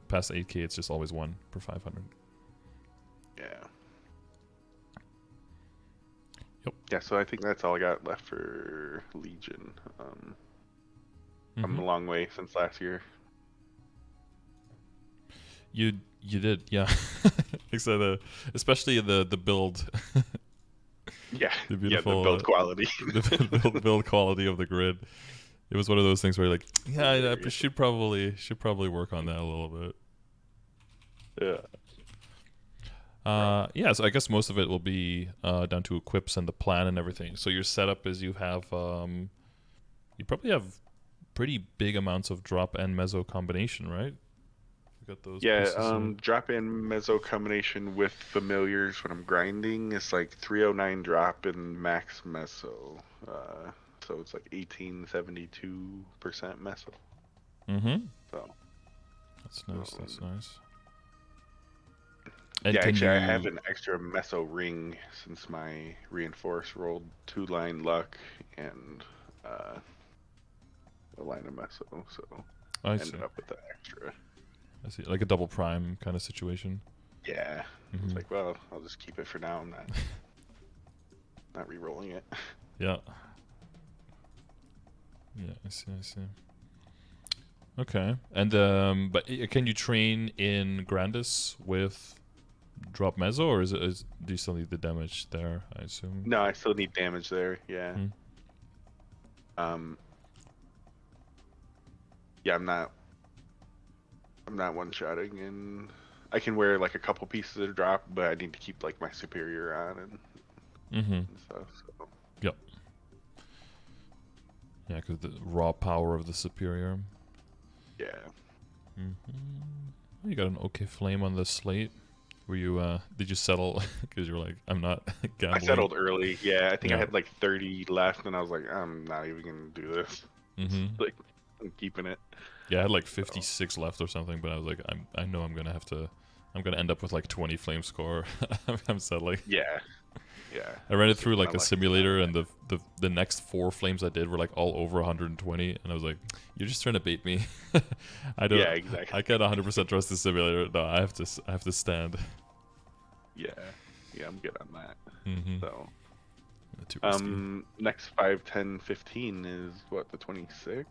past 8K. It's just always 1 per 500. Yeah. Yep. Yeah, so I think that's all I got left for Legion. I'm a long way since last year. You did, yeah. So especially the build. Yeah. The beautiful the build quality. the build quality of the grid. It was one of those things where you're like, yeah, I should probably work on that a little bit. Yeah. Yeah, so I guess most of it will be down to equips and the plan and everything. So your setup is you have you probably have pretty big amounts of drop and meso combination, right? You got those. Yeah, drop in meso combination with familiars when I'm grinding is like 309 drop and max meso. So it's like 1872% meso. So that's nice. That's nice. And yeah, actually, I have an extra meso ring since my reinforce rolled 2-line luck and a line of meso, so I ended up with that extra. I see, like a double prime kind of situation. Yeah, it's like, well, I'll just keep it for now. I'm not re-rolling it. Yeah. Yeah, I see. Okay, and but can you train in Grandis with drop meso, or do you still need the damage there? I assume. No, I still need damage there. Yeah. Yeah, I'm not one-shotting, and I can wear like a couple pieces of drop, but I need to keep like my superior on and stuff. So. Yep. Yeah, because the raw power of the superior. Yeah. You got an okay flame on the slate. Were you? Did you settle? Because you were like, I'm not gambling. I settled early. Yeah, I think I had like 30 left, and I was like, I'm not even gonna do this. Like, I'm keeping it. Yeah, I had like 56 left or something, but I was like, I know I'm gonna end up with like 20 flame score. I'm settling. Yeah. I ran it through like a simulator, and the next 4 flames I did were like all over 120, and I was like, you're just trying to bait me. I don't. Yeah, exactly. I can't 100% trust the simulator. No, I have to stand. Yeah, I'm good on that. So. Next 5, 10, 15 is what, the 26th?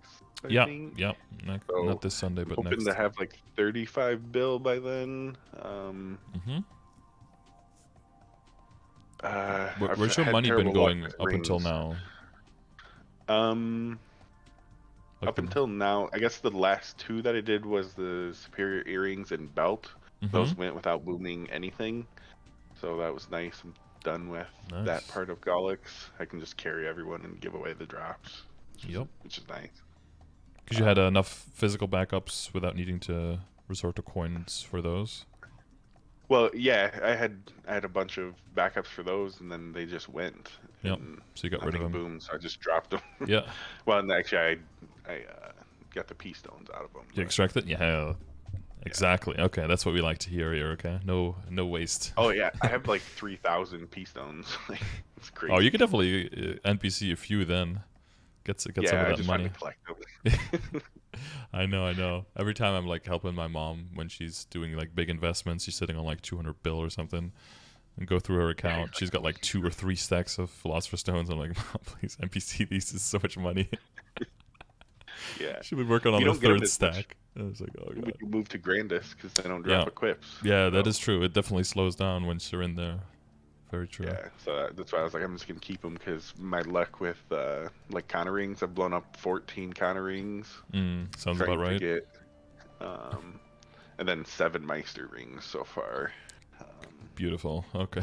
I think? Yeah. Not this Sunday, but hoping next. to have like 35 bill by then. Where's your money been going up until now? Up until now, I guess the last 2 that I did was the superior earrings and belt. Those went without booming anything, so that was nice. I'm done with that part of Golix. I can just carry everyone and give away the drops. Which is nice. Because you had enough physical backups without needing to resort to coins for those. Well, yeah, I had a bunch of backups for those, and then they just went. Yep. And So you got rid of nothing them. boomed, so I just dropped them. Yeah. Well, and actually, I got the P stones out of them. You extract it? Yeah. Exactly. Okay, that's what we like to hear here. Okay, no waste. Oh yeah, I have like 3,000 P stones. It's crazy. Oh, you could definitely NPC a few then. Get some of I that just money. wanted to collect them. I know. Every time I'm like helping my mom when she's doing like big investments, she's sitting on like 200 bill or something, and go through her account. She's got like 2 or 3 stacks of Philosopher's Stones. I'm like, Mom, please NPC these. This is so much money. Yeah. She'll be working on the 3rd stack. I was like, oh god. When you move to Grandis, because they don't drop equips. Yeah, that is true. It definitely slows down once you're in there. Very true. Yeah, so that's why I was like, I'm just gonna keep them because my luck with like Connor rings, I've blown up 14 Connor rings. Sounds about right. Get, and then 7 Meister rings so far. Beautiful. Okay.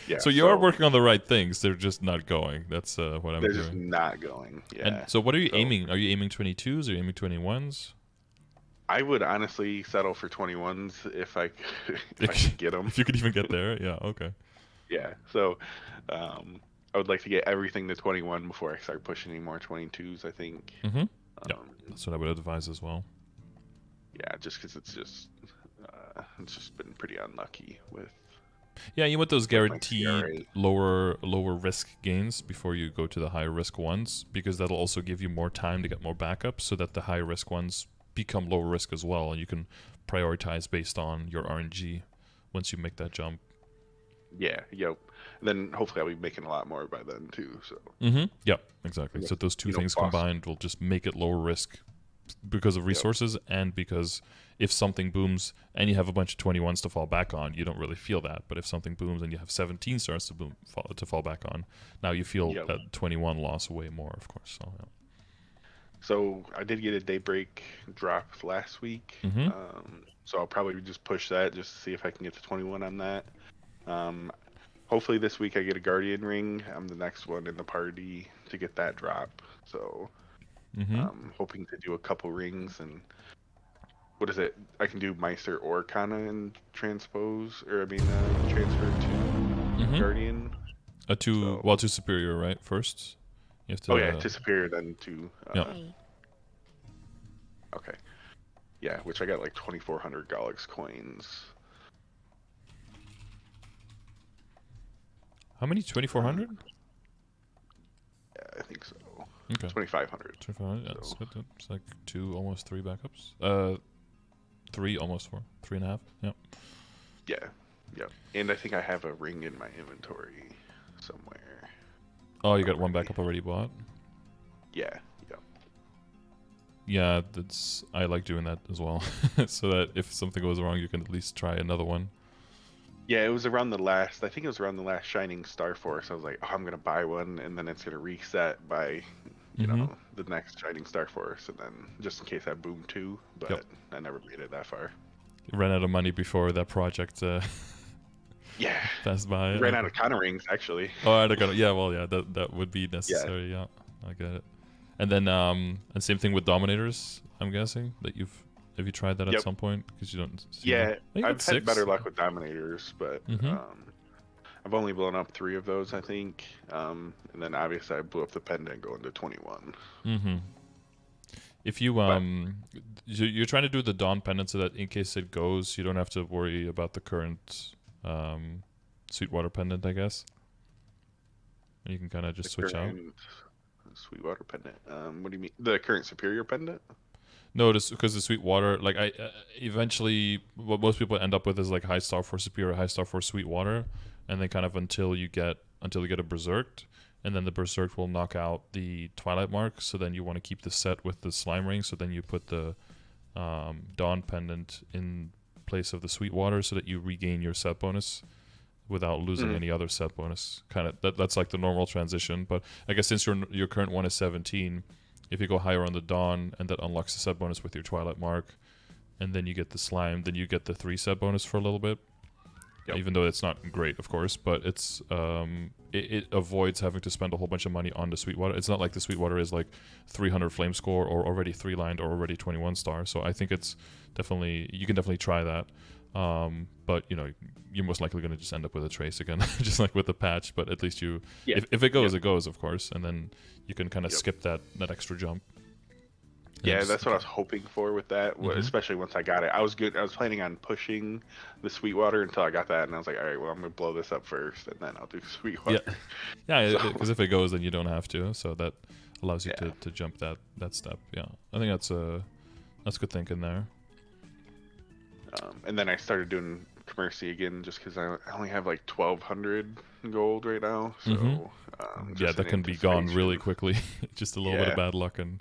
Yeah. So you are working on the right things. They're just not going. That's what I'm hearing. They're just not going. Yeah. And so what are you aiming? Are you aiming 22s? Are you aiming 21s? I would honestly settle for 21s if I could get them. If you could even get there. Yeah. Okay. Yeah. So, I would like to get everything to 21 before I start pushing any more 22s. I think. Yeah. That's what I would advise as well. Yeah, just because it's just been pretty unlucky with. Yeah, you want those guaranteed lower risk gains before you go to the higher risk ones, because that'll also give you more time to get more backups, so that the higher risk ones become lower risk as well, and you can prioritize based on your RNG once you make that jump. Yeah, yep. Then hopefully I'll be making a lot more by then too. So. Yep, exactly. So those two things combined will just make it lower risk because of resources, and because if something booms and you have a bunch of 21s to fall back on, you don't really feel that. But if something booms and you have 17 stars to fall back on, now you feel that 21 loss way more, of course. So, So I did get a Daybreak drop last week. So I'll probably just push that just to see if I can get to 21 on that. Hopefully this week I get a Guardian ring. I'm the next one in the party to get that drop. So I'm hoping to do a couple rings, and what is it? I can do Meister or Kana and transfer to Guardian. To Superior, right? First, you have to. To Superior, then to. Okay. Yeah, which I got like 2,400 Galax coins. How many? 2,400? Yeah, I think so. Okay. 2,500. 2,500. Yeah, that's good. It's like almost 3 backups. 3, almost 4. 3.5. Yeah. Yeah. And I think I have a ring in my inventory somewhere. Oh, you got one backup already bought? Yeah. Yeah, I like doing that as well, so that if something goes wrong, you can at least try another one. Yeah, it was around the last Shining Star Force. I was like, oh, I'm gonna buy one, and then it's gonna reset by, you know, the next Shining Star Force, and then just in case I boom too. But I never made it that far. You ran out of money before that project. Passed by. Ran out of Kana rings actually. Oh, that would be necessary. Yeah, I get it. And then and same thing with Dominators. I'm guessing that have you tried that at some point, because you don't. I've had better luck with Dominators, but I've only blown up 3 of those, I think. And then obviously I blew up the pendant going to 21. If you you're trying to do the Dawn pendant so that in case it goes, you don't have to worry about the current Sweetwater pendant, I guess. And you can kind of just switch out. Sweetwater pendant. What do you mean? The current Superior pendant? No, because the Sweetwater, like eventually, what most people end up with is like high star for Superior, high star for Sweetwater, and then kind of until you get a Berserk, and then the Berserk will knock out the Twilight Mark. So then you want to keep the set with the Slime Ring. So then you put the Dawn pendant in place of the Sweetwater, so that you regain your set bonus without losing any other set bonus. That's like the normal transition. But I guess since your current one is 17, if you go higher on the Dawn, and that unlocks the set bonus with your Twilight Mark, and then you get the Slime, then you get the 3 set bonus for a little bit. even though it's not great, of course, but it's it avoids having to spend a whole bunch of money on the Sweetwater. It's not like the Sweetwater is like 300 flame score or already 3-lined or already 21 star. So I think it's definitely, you can definitely try that. But you know, you're most likely going to just end up with a trace again, just like with the patch. But at least you, if it goes, it goes, of course, and then you can kind of skip that extra jump. Yeah, that's what I was hoping for with that, especially once I got it. I was planning on pushing the Sweetwater until I got that, and I was like, all right, well, I'm going to blow this up first, and then I'll do Sweetwater. Yeah, because if it goes, then you don't have to, so that allows you to jump that step. Yeah, I think that's good thinking there. And then I started doing Commercy again, just because I only have like 1,200 gold right now, so... yeah, that can be gone really quickly. Just a little bit of bad luck, and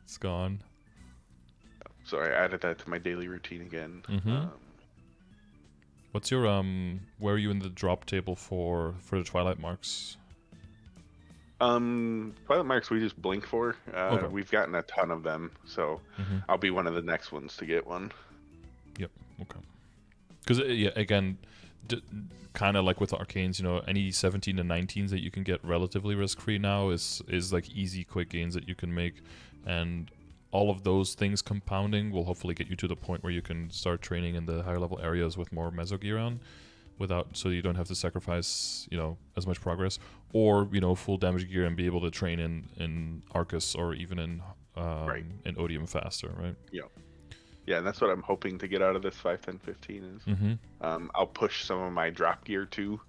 it's gone. So I added that to my daily routine again. What's your where are you in the drop table for the Twilight Marks? Twilight Marks we just blink for. Okay. We've gotten a ton of them, so I'll be one of the next ones to get one. Yep. Okay. Because again, kind of like with the Arcanes, you know, any 17 to 19s that you can get relatively risk-free now is like easy, quick gains that you can make. And all of those things compounding will hopefully get you to the point where you can start training in the higher level areas with more meso gear on, so you don't have to sacrifice, you know, as much progress, or, you know, full damage gear and be able to train in Arcus or even in Odium faster, right? Yeah, and that's what I'm hoping to get out of this 5, 10, 15 is. I'll push some of my drop gear too.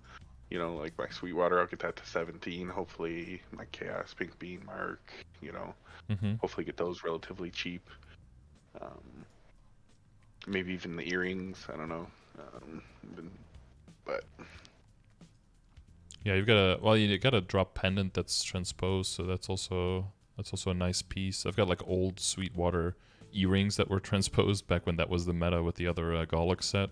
You know, like my Sweetwater, I'll get that to 17. Hopefully my Chaos Pink Bean Mark, you know, hopefully get those relatively cheap. Maybe even the earrings, I don't know. But yeah, you got a drop pendant that's transposed, so that's also a nice piece. I've got like old Sweetwater earrings that were transposed back when that was the meta with the other Golux set.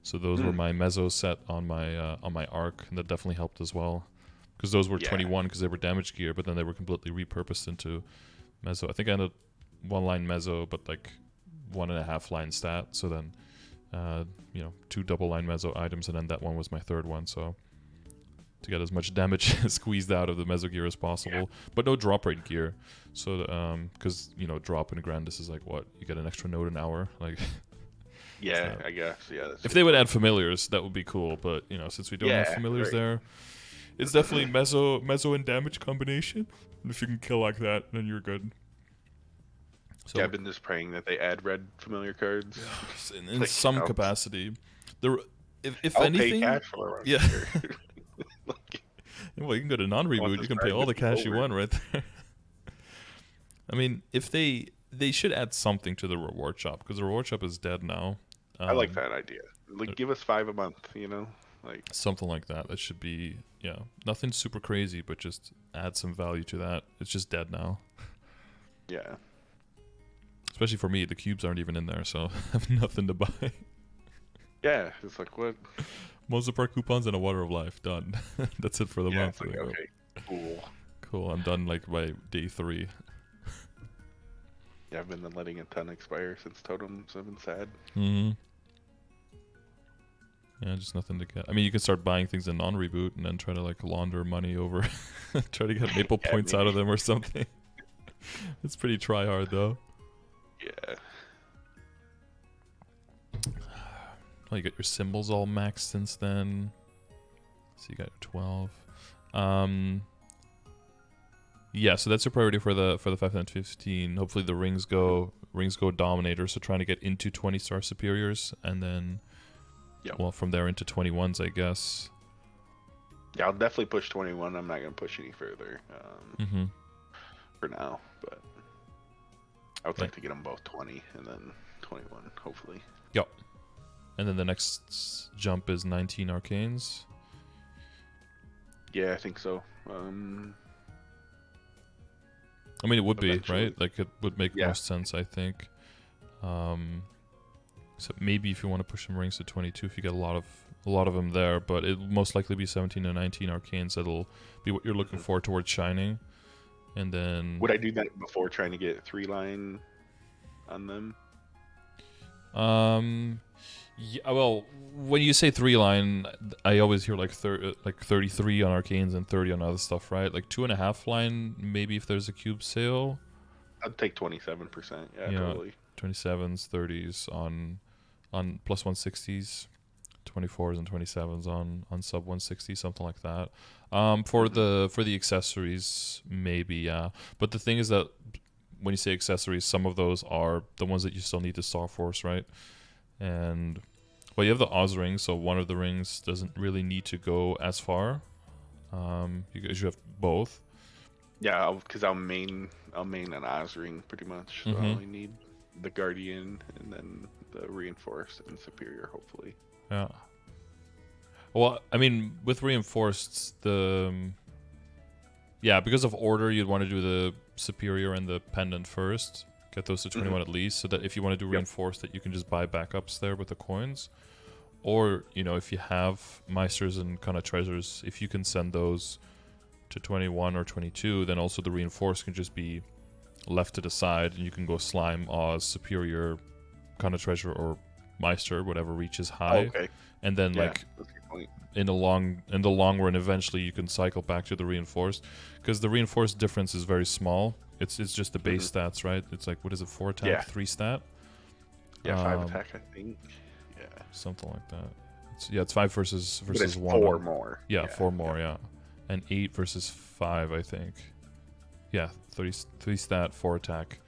So those were my meso set on my arc, and that definitely helped as well. Because those were 21 because they were damage gear, but then they were completely repurposed into meso. I think I ended 1-line meso, but like 1.5-line stat. So then, you know, 2 double-line meso items, and then that one was my third one. So to get as much damage squeezed out of the meso gear as possible, but no drop rate gear. So because, you know, drop in Grandis is like, what, you get an extra node an hour, like. Yeah, I guess. Yeah. If they would add familiars, that would be cool. But, you know, since we don't have familiars there, it's definitely meso and damage combination. And if you can kill like that, then you're good. So, yeah, I've been just praying that they add red familiar cards. In like, some capacity. If I'll anything, pay cash for it. Well, you can go to non-reboot. You can pay all the cash you want right there. I mean, if they should add something to the reward shop, because the reward shop is dead now. I like that idea. Like, give us 5 a month, you know, like something like that. That should be, nothing super crazy, but just add some value to that. It's just dead now. Yeah. Especially for me, the cubes aren't even in there, so I have nothing to buy. Yeah, it's like what? Most of our coupons and a Water of Life done. That's it for the month. Like, okay, cool. I'm done like by day 3. Yeah, I've been letting a ton expire since totems. I've been sad. Yeah, just nothing to get. I mean, you can start buying things in non-reboot and then try to like launder money over, try to get maple points out of them or something. It's pretty try hard though. Yeah. Oh, you got your symbols all maxed since then. So you got 12. Yeah, so that's your priority for the 5 and 15. Hopefully the rings go Dominator, so trying to get into 20-star superiors, and then well, from there into 21s, I guess. Yeah, I'll definitely push 21. I'm not gonna push any further for now, but I would like to get them both 20 and then 21, hopefully. Yep. And then the next jump is 19 arcanes. Yeah, I think so. I mean, it would be, right? Like, it would make most sense, I think. So maybe if you want to push some rings to 22, if you get a lot of them there, but it'll most likely be 17 and 19 arcanes that'll be what you're looking for towards shining. And then would I do that before trying to get 3-line on them? Yeah, well, when you say 3-line, I always hear like 33 on arcanes and 30 on other stuff, right? Like 2.5-line, maybe if there's a cube sale. I'd take 27%. Yeah, Yeah, totally. 27s, 30s on plus 160s, 24s and 27s on sub 160, something like that. For the accessories, maybe, yeah. But the thing is that when you say accessories, some of those are the ones that you still need to Star Force, right? And well, you have the Oz ring, so one of the rings doesn't really need to go as far. You have both. Yeah, because I'll main an Oz ring pretty much. So I only need the Guardian and then the Reinforced and Superior, hopefully. Yeah. Well, I mean, with Reinforced, yeah, because of order, you'd want to do the Superior and the Pendant first. Get those to 21 at least, so that if you want to do Reinforced, that you can just buy backups there with the coins. Or, you know, if you have Meisters and kind of treasures, if you can send those to 21 or 22, then also the Reinforced can just be left to the side, and you can go Slime, Oz, Superior, kind of treasure, or Meister, whatever reaches high. Okay. And then, like, in the long run, eventually you can cycle back to the Reinforced, because the Reinforced difference is very small. It's just the base stats, right? It's like, what is it, 4 attack, 3 stat? Yeah, 5 attack, I think. Yeah. Something like that. It's 5 versus but it's 1. 4 more. Yeah, 4 more, yeah. And 8 versus 5, I think. Yeah, 3 stat, 4 attack.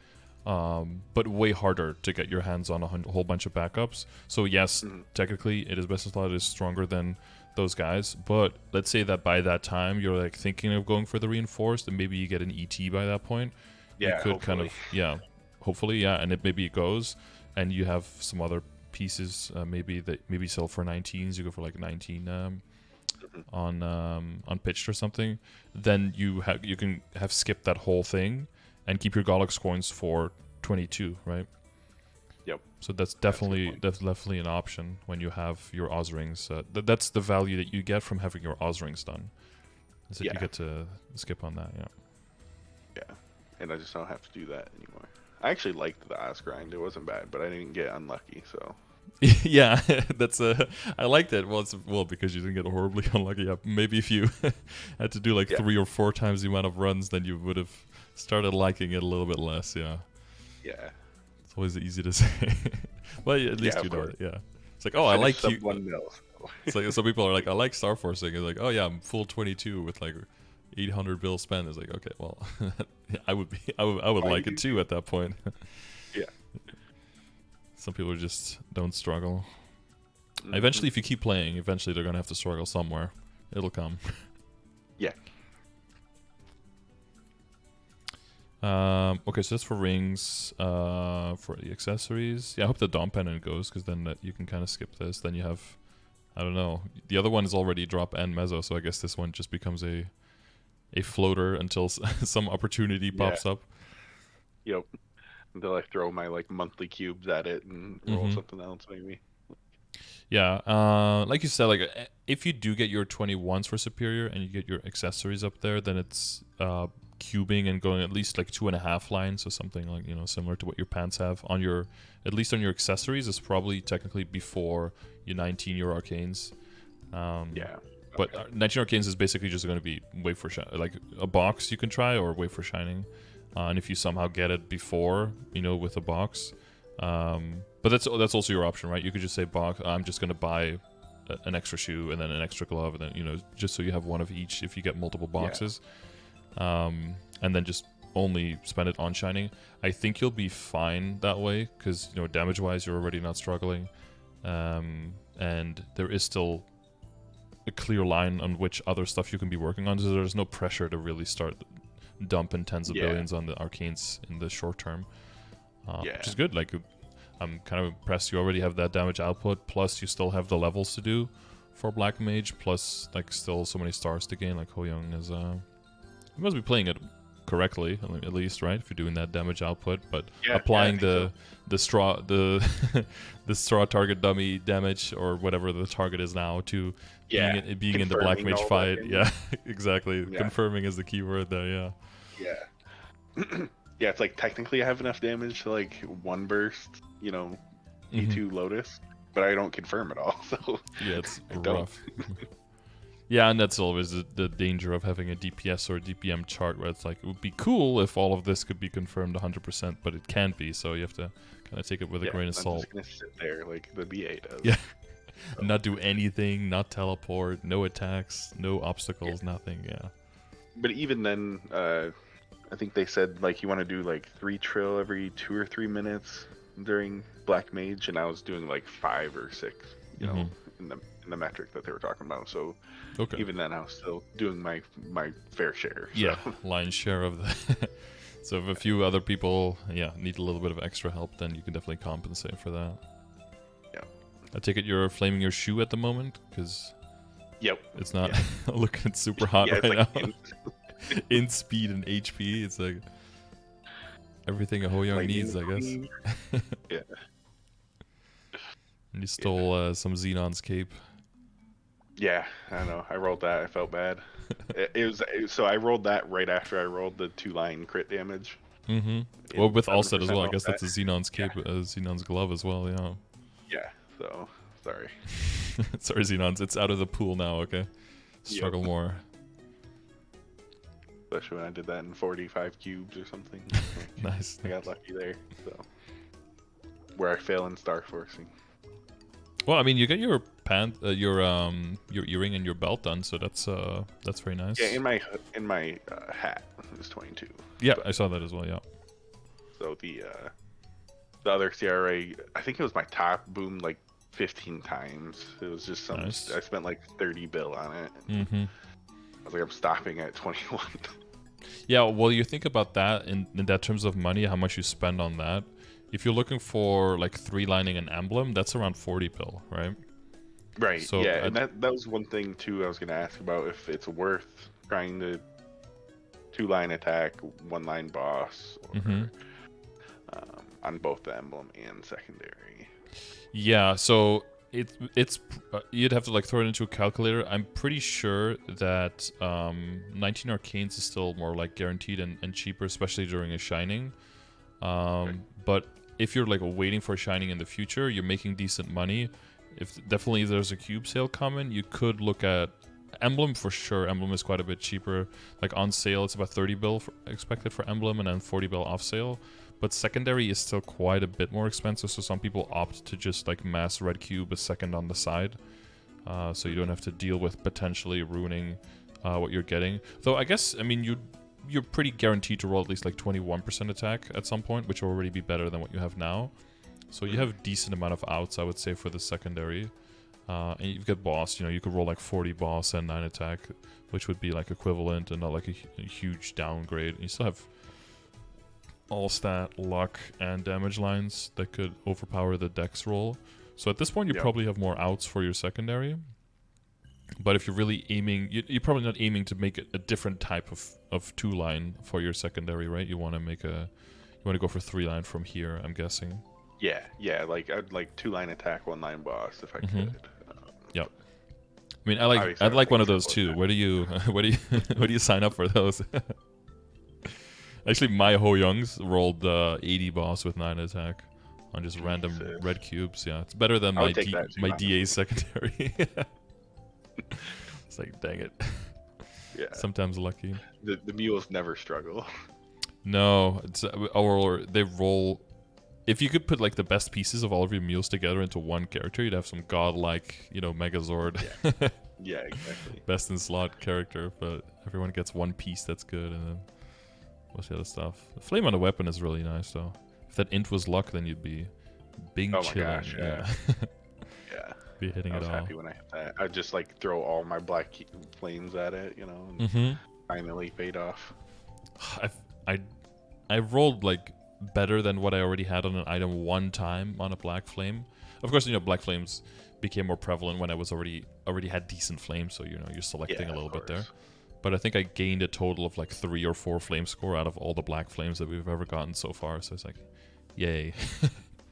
But way harder to get your hands on a whole bunch of backups. So yes, technically it is best in slot, is stronger than those guys, but let's say that by that time you're like thinking of going for the Reinforced, and maybe you get an ET by that point. Yeah, you could hopefully. Hopefully, and maybe it goes, and you have some other pieces, maybe sell for 19s. You go for like 19 on pitched or something. Then you can have skipped that whole thing and keep your Gollux coins for 22, right? Yep. So that's definitely an option when you have your Oz rings. That's the value that you get from having your Oz rings done. Is that you get to skip on that, Yeah, and I just don't have to do that anymore. I actually liked the Oz grind; it wasn't bad, but I didn't get unlucky, so. Yeah, that's I liked it. Well, because you didn't get horribly unlucky. Yeah, maybe if you had to do like 3 or 4 times the amount of runs, then you would have started liking it a little bit less. Yeah. Yeah. It's always easy to say, but at least you know it. Yeah. It's like, oh, I like you. 1 mil. It's like some people are like, I like Star Forcing. It's like, oh yeah, I'm full 22 with like 800 bill spend. It's like, okay, well, I would like it too at that point. Yeah. Some people just don't struggle. Eventually, if you keep playing, eventually they're gonna have to struggle somewhere. It'll come. Yeah. Okay, so that's for rings. For the accessories, yeah, I hope the Dom Pendant goes, because then you can kind of skip this. Then you have, I don't know, the other one is already drop and mezzo, so I guess this one just becomes a floater until some opportunity pops up. Yep. Until I throw my like monthly cubes at it and roll something else, maybe. Yeah, like you said, like if you do get your 21s for Superior and you get your accessories up there, then it's cubing and going at least like 2.5 lines, so something like, you know, similar to what your pants have on your, at least on your accessories, is probably technically before your 19 your arcanes. But 19 arcanes is basically just going to be wait for like a box you can try, or wait for shining, and if you somehow get it before, you know, with a box. But that's also your option, right? You could just say, box, I'm just going to buy an extra shoe and then an extra glove, and then, you know, just so you have one of each if you get multiple boxes. And then just only spend it on shining. I think you'll be fine that way, because, you know, damage wise you're already not struggling, and there is still a clear line on which other stuff you can be working on, so there's no pressure to really start dumping tens of billions on the arcanes in the short term, which is good. Like, I'm kind of impressed you already have that damage output, plus you still have the levels to do for Black Mage, plus like still so many stars to gain. Like HoYoung is you must be playing it correctly, at least, right? If you're doing that damage output, but applying the straw the straw target dummy damage, or whatever the target is now, to being in the Black Mage fight. Yeah, exactly. Yeah. Confirming is the key word there. Yeah. Yeah, it's like technically I have enough damage to like 1 burst, you know, E2 Lotus. but I don't confirm at all. So Yeah, it's I don't. rough. Yeah, and that's always the danger of having a DPS or DPM chart where it's like, it would be cool if all of this could be confirmed 100%, but it can't be, so you have to kind of take it with a grain of salt. I'm just going to sit there like the BA does. Yeah. And not do anything, not teleport, no attacks, no obstacles, nothing, yeah. But even then, I think they said like you want to do like 3 trill every 2 or 3 minutes during Black Mage, and I was doing like 5 or 6, you know, in the metric that they were talking about. So even then, I was still doing my fair share. So. Yeah, lion's share of the. So if a few other people, need a little bit of extra help, then you can definitely compensate for that. Yeah. I take it you're flaming your shoe at the moment, because. Yep. It's not looking super hot right like now. In speed and HP, it's like everything a HoYoung needs, I guess. Yeah. And you stole some Xenon's cape. Yeah, I know. I rolled that. I felt bad. So I rolled that right after I rolled the 2-line crit damage. Well, with Allset as well. I guess that's a Xenon's cape, yeah. Xenon's glove as well. Yeah. Yeah. So sorry. Sorry, Xenons. It's out of the pool now. Okay. Struggle more. Especially when I did that in 45 cubes or something. Nice. I got lucky there. So where I fail in star forcing. Well, I mean, you get your your earring and your belt done, so that's very nice. Yeah, in my hat is 22. Yeah, I saw that as well. Yeah. So the other CRA, I think it was my top boomed like 15 times. It was just some. Nice. I spent like 30 bill on it. I was like, I'm stopping at 21. Yeah, well, you think about that in that terms of money, how much you spend on that. If you're looking for like 3-lining an emblem, that's around 40 bill, right? Right. So yeah, and that was one thing too I was gonna ask about, if it's worth trying to 2-line attack, 1-line boss, or on both the emblem and secondary. Yeah, so it's you'd have to like throw it into a calculator. I'm pretty sure that 19 Arcanes is still more like guaranteed and cheaper, especially during a Shining. But if you're like waiting for a Shining in the future, you're making decent money. If there's a cube sale coming, you could look at Emblem for sure. Emblem is quite a bit cheaper. Like on sale, it's about 30 bill expected for Emblem, and then 40 bill off sale. But secondary is still quite a bit more expensive, so some people opt to just like mass red cube a second on the side, so you don't have to deal with potentially ruining what you're getting. Though I guess, I mean, you're pretty guaranteed to roll at least like 21% attack at some point, which will already be better than what you have now. So you have a decent amount of outs, I would say, for the secondary. And you've got boss, you could roll like 40 boss and 9 attack, which would be like equivalent and not like a huge downgrade. And you still have all stat, luck, and damage lines that could overpower the dex roll. So at this point, you probably have more outs for your secondary. But if you're really aiming, you're probably not aiming to make a different type of 2-line for your secondary, right? You want to go for 3-line from here, I'm guessing. Yeah, like I'd like 2-line attack, 1-line boss if I could. Yep. I mean, I'd like one of those too. Where do you sign up for those? Actually, my HoYoungs rolled 80 boss with 9 attack on just random red cubes. Yeah, it's better than my DA secondary. It's like, dang it. Yeah. Sometimes lucky. The mules never struggle. No, or they roll. If you could put like the best pieces of all of your mules together into one character, you'd have some godlike, Megazord. Yeah, exactly. Best in slot character, but everyone gets one piece that's good, and then what's the other stuff? The flame on the weapon is really nice, though. If that int was luck, then you'd be big chilling. My gosh, yeah. Be hitting it all. I was happy when I hit that. I'd just like throw all my black flames at it, and finally paid off. I rolled like better than what I already had on an item one time on a black flame. Of course, black flames became more prevalent when I was already had decent flames, so you're selecting a little bit there. But I think I gained a total of like 3 or 4 flame score out of all the black flames that we've ever gotten so far. So it's like, yay.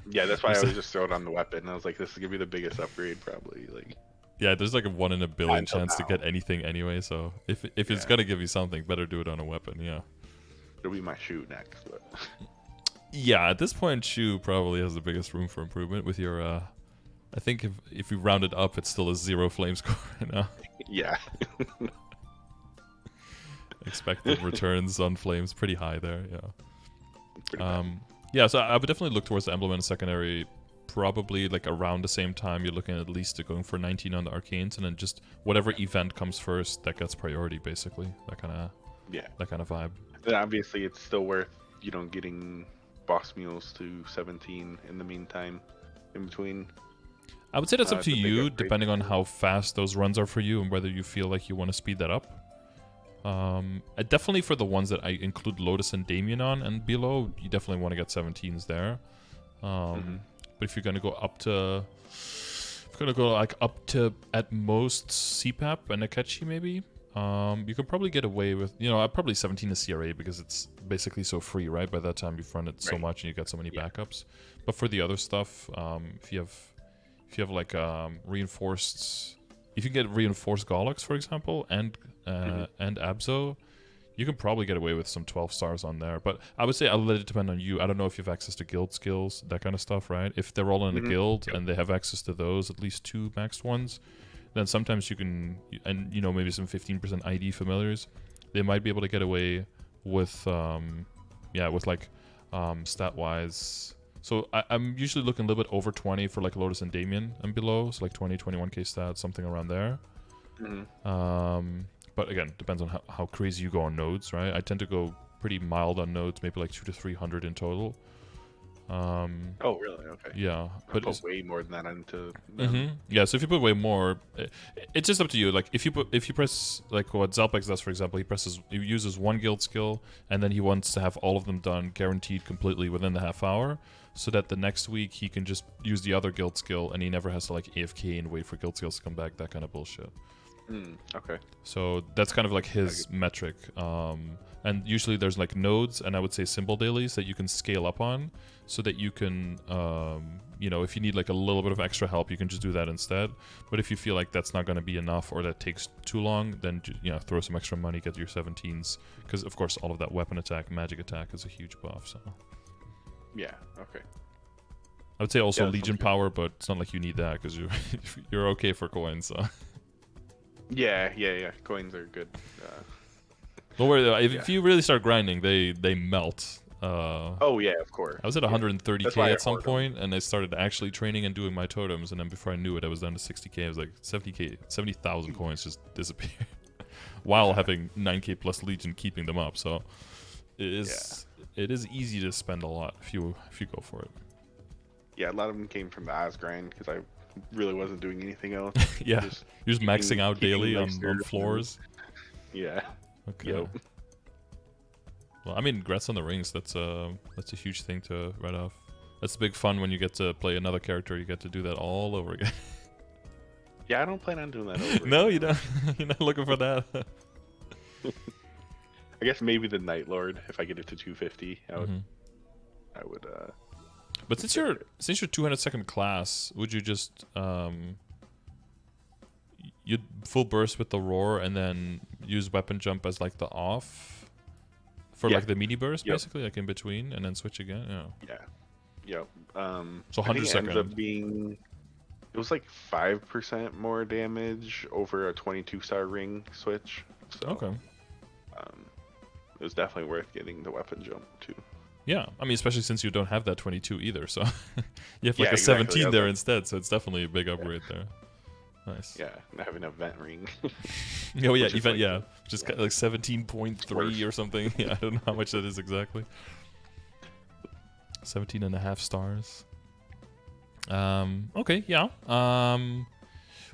Yeah, that's why I was just throwing on the weapon. I was like, this is gonna be the biggest upgrade probably. Like, yeah, there's like a 1 in a billion chance to get anything anyway. So if it's gonna give you something, better do it on a weapon. Yeah. It'll be my shoe next, but. Yeah, at this point, shoe probably has the biggest room for improvement with your I think if you round it up, it's still a 0 flame score right now. Yeah. Expected returns on flames pretty high there. Yeah. Pretty bad. Yeah, so I would definitely look towards the emblem and secondary. Probably like around the same time, you're looking at least going for 19 on the arcanes, and then just whatever event comes first that gets priority, basically. That kind of vibe. Then obviously, it's still worth getting boss mules to 17 in the meantime, in between. I would say that's up to the big you, upgrade. depending on how fast those runs are for you and whether you feel like you want to speed that up. Definitely for the ones that I include Lotus and Damien on and below, you definitely want to get 17s there. But if you're gonna go up to, at most CPAP and Akechi maybe, you could probably get away with, probably 17 is CRA because it's basically so free, right? By that time you've run it so much and you got so many backups. But for the other stuff, if you have like reinforced, if you get reinforced Gollux, for example, and Abzo, you can probably get away with some 12 stars on there. But I would say I'll let it depend on you. I don't know if you have access to guild skills, that kind of stuff, right? If they're all in a guild and they have access to those, at least 2 maxed ones, then sometimes you can, and maybe some 15% ID familiars, they might be able to get away with, stat-wise. So I'm usually looking a little bit over 20 for like Lotus and Damien and below, so like 20, 21k stats, something around there. But again, depends on how crazy you go on nodes, right? I tend to go pretty mild on nodes, maybe like 200 to 300 in total. Oh, really? Okay. Yeah, but put way more than that into. Yeah, so if you put way more, it's just up to you. Like if you press like what Zalpex does, for example, he uses 1 guild skill, and then he wants to have all of them done guaranteed completely within the half hour, so that the next week he can just use the other guild skill, and he never has to like AFK and wait for guild skills to come back. That kind of bullshit. Okay. So that's kind of like his metric. And usually there's like nodes and I would say symbol dailies that you can scale up on, so that you can, if you need like a little bit of extra help, you can just do that instead. But if you feel like that's not going to be enough or that takes too long, then throw some extra money, get your 17s, because of course all of that weapon attack, magic attack is a huge buff. So yeah, okay. I would say also Legion power, but it's not like you need that because you're okay for coins. So. Yeah. Coins are good. Don't worry though. If you really start grinding, they melt. Oh yeah, of course. I was at 130k at some point, and I started actually training and doing my totems, and then before I knew it, I was down to 60k. I was like 70,000 coins just disappeared, while having 9k plus Legion keeping them up. So it is easy to spend a lot if you go for it. Yeah, a lot of them came from the Oz grind because I really wasn't doing anything else. Yeah, you're just maxing out daily on floors. Yeah. Okay. Yep. Well, I mean, Grats on the Rings, that's a huge thing to write off. That's big fun when you get to play another character. You get to do that all over again. Yeah, I don't plan on doing that over No, you don't. You're not looking for that. I guess maybe the Night Lord, if I get it to 250, I would. But since you're 202nd class, would you just you'd full burst with the roar and then use weapon jump as like the off for like the mini burst, basically, like in between, and then switch again? Yeah. So 100 seconds. Ends up being, it was like 5% more damage over a 22-star ring switch. So, okay. It was definitely worth getting the weapon jump too. Yeah, I mean, especially since you don't have that 22 either, so you have like a 17 there instead, so it's definitely a big upgrade there. Nice. Yeah, I have an event ring. Oh yeah, event, just like 17.3 or something. Yeah, I don't know how much that is exactly. 17.5 stars. Okay, yeah.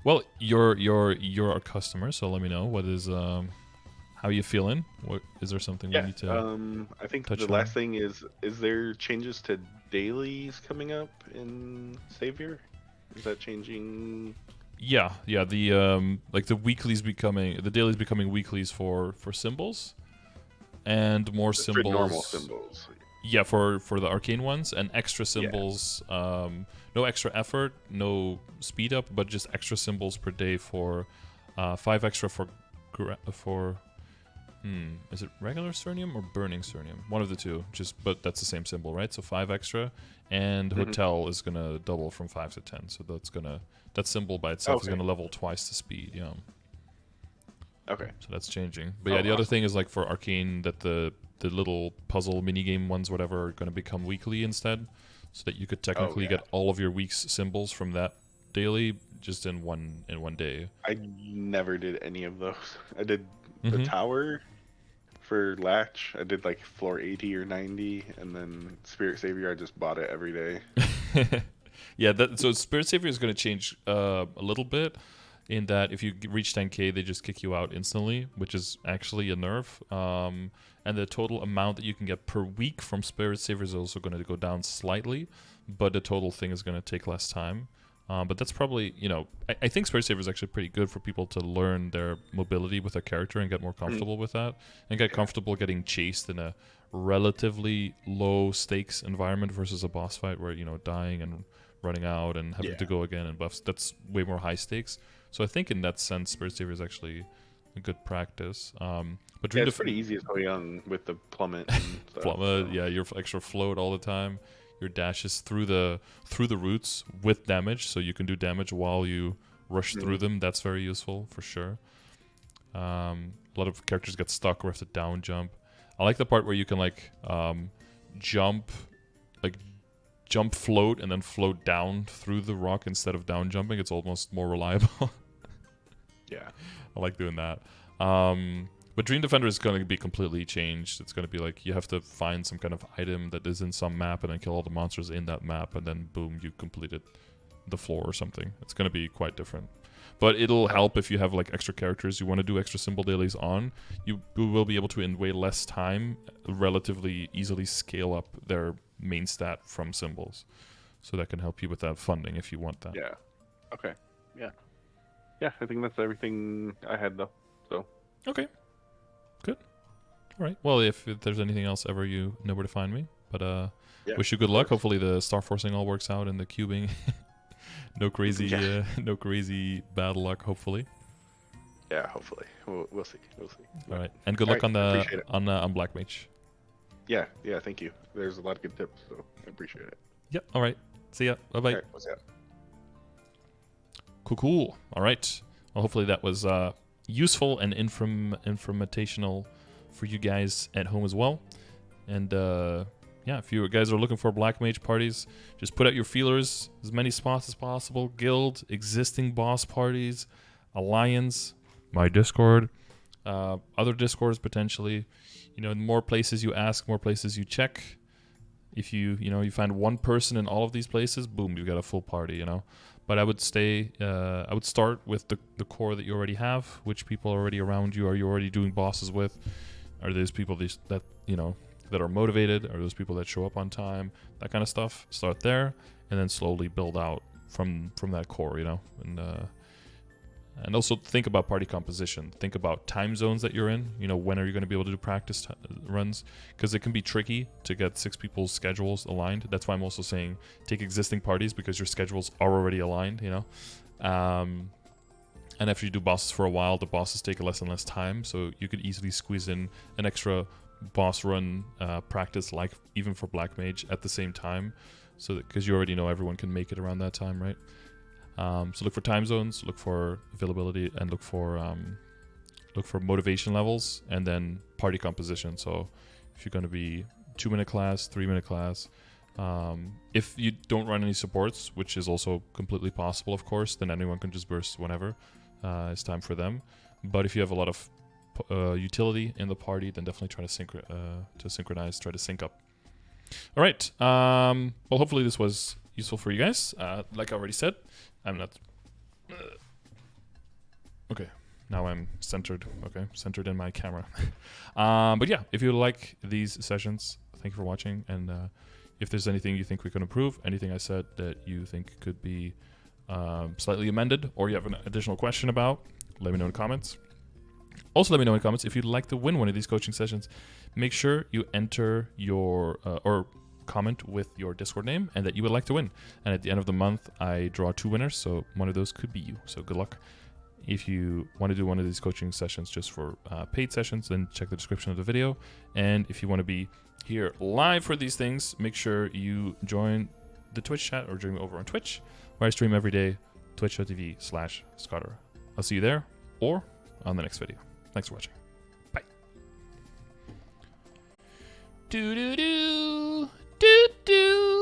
Well, you're a customer, so let me know what is how you feeling? What is there something we need to? I think the last thing is there changes to dailies coming up in Savior? Is that changing? Yeah. The like the dailies becoming weeklies for symbols, and more symbols. For normal symbols. Yeah, for the arcane ones, and extra symbols. No extra effort, no speed up, but just extra symbols per day for 5 extra for Is it regular Cernium or burning Cernium? One of the two. But that's the same symbol, right? So 5 extra, and Hotel is gonna double from 5 to 10. So that symbol by itself is gonna level twice the speed. Yeah. Okay. So that's changing. But yeah, the other thing is like for Arcane that the little puzzle minigame ones, whatever, are gonna become weekly instead, so that you could technically get all of your week's symbols from that daily just in one day. I never did any of those. I did the tower for Latch. I did like floor 80 or 90, and then Spirit Savior, I just bought it every day. Yeah, so Spirit Savior is going to change a little bit in that if you reach 10k, they just kick you out instantly, which is actually a nerf. And the total amount that you can get per week from Spirit Savior is also going to go down slightly, but the total thing is going to take less time. But that's probably, I think Spirit Savior is actually pretty good for people to learn their mobility with their character and get more comfortable with that, and get comfortable getting chased in a relatively low stakes environment versus a boss fight where, dying and running out and having to go again and buffs. That's way more high stakes. So I think in that sense, Spirit Savior is actually a good practice. But it's pretty easy as HoYoung with the plummet. And stuff, plummet, yeah, your extra float all the time. Your dash is through the roots with damage, so you can do damage while you rush through them. That's very useful for sure. A lot of characters get stuck or have to down jump. I like the part where you can jump float and then float down through the rock instead of down jumping. It's almost more reliable. Yeah, I like doing that. But Dream Defender is going to be completely changed. It's going to be like you have to find some kind of item that is in some map and then kill all the monsters in that map, and then boom, you completed the floor or something. It's going to be quite different. But it'll help if you have extra characters you want to do extra symbol dailies on. You will be able to, in way less time, relatively easily scale up their main stat from symbols. So that can help you with that funding if you want that. Yeah. Okay. Yeah. Yeah, I think that's everything I had though. So. Okay. Good. All right. Well, if there's anything else ever, you know where to find me. But wish you good luck. Hopefully the star forcing all works out and the cubing. No crazy bad luck. Hopefully. Yeah, hopefully. We'll see. All right, and good luck on Black Mage. Yeah. Thank you. There's a lot of good tips, so I appreciate it. Yep. All right. See ya. Bye bye. All right, what's up? Cool. All right. Well, hopefully that was useful and informational for you guys at home as well. And yeah, if you guys are looking for Black Mage parties, just put out your feelers, as many spots as possible. Guild, existing boss parties, Alliance, my Discord, other Discords potentially. More places you ask, more places you check. If you find one person in all of these places, boom, you've got a full party. But I would start with the core that you already have. Which people are already around you? Are you already doing bosses with? Are those people that are motivated? Are those people that show up on time? That kind of stuff. Start there, and then slowly build out from that core, and also think about party composition. Think about time zones that you're in. When are you going to be able to do practice runs? Because it can be tricky to get 6 people's schedules aligned. That's why I'm also saying take existing parties because your schedules are already aligned, and after you do bosses for a while, the bosses take less and less time, so you could easily squeeze in an extra boss run practice, like even for Black Mage at the same time, so because you already know everyone can make it around that time, right? So look for time zones, look for availability, and look for motivation levels, and then party composition. So if you're going to be 2-minute class, 3-minute class, if you don't run any supports, which is also completely possible, of course, then anyone can just burst whenever it's time for them. But if you have a lot of utility in the party, then definitely try to synchronize, try to sync up. All right. Well, hopefully this was useful for you guys. Like I already said, I'm not. Okay, now I'm centered. Okay, centered in my camera. But yeah, if you like these sessions, thank you for watching. And if there's anything you think we can improve, anything I said that you think could be slightly amended, or you have an additional question about, let me know in the comments. Also, let me know in the comments if you'd like to win one of these coaching sessions. Make sure you enter your or comment with your Discord name and that you would like to win. And at the end of the month, I draw 2 winners, so one of those could be you. So good luck If you want to do one of these coaching sessions just for paid sessions, then check the description of the video. And if you want to be here live for these things, make sure you join the Twitch chat or join me over on Twitch, where I stream every day, twitch.tv/Scardor. I'll see you there or on the next video. Thanks for watching. Bye. Do do do do do.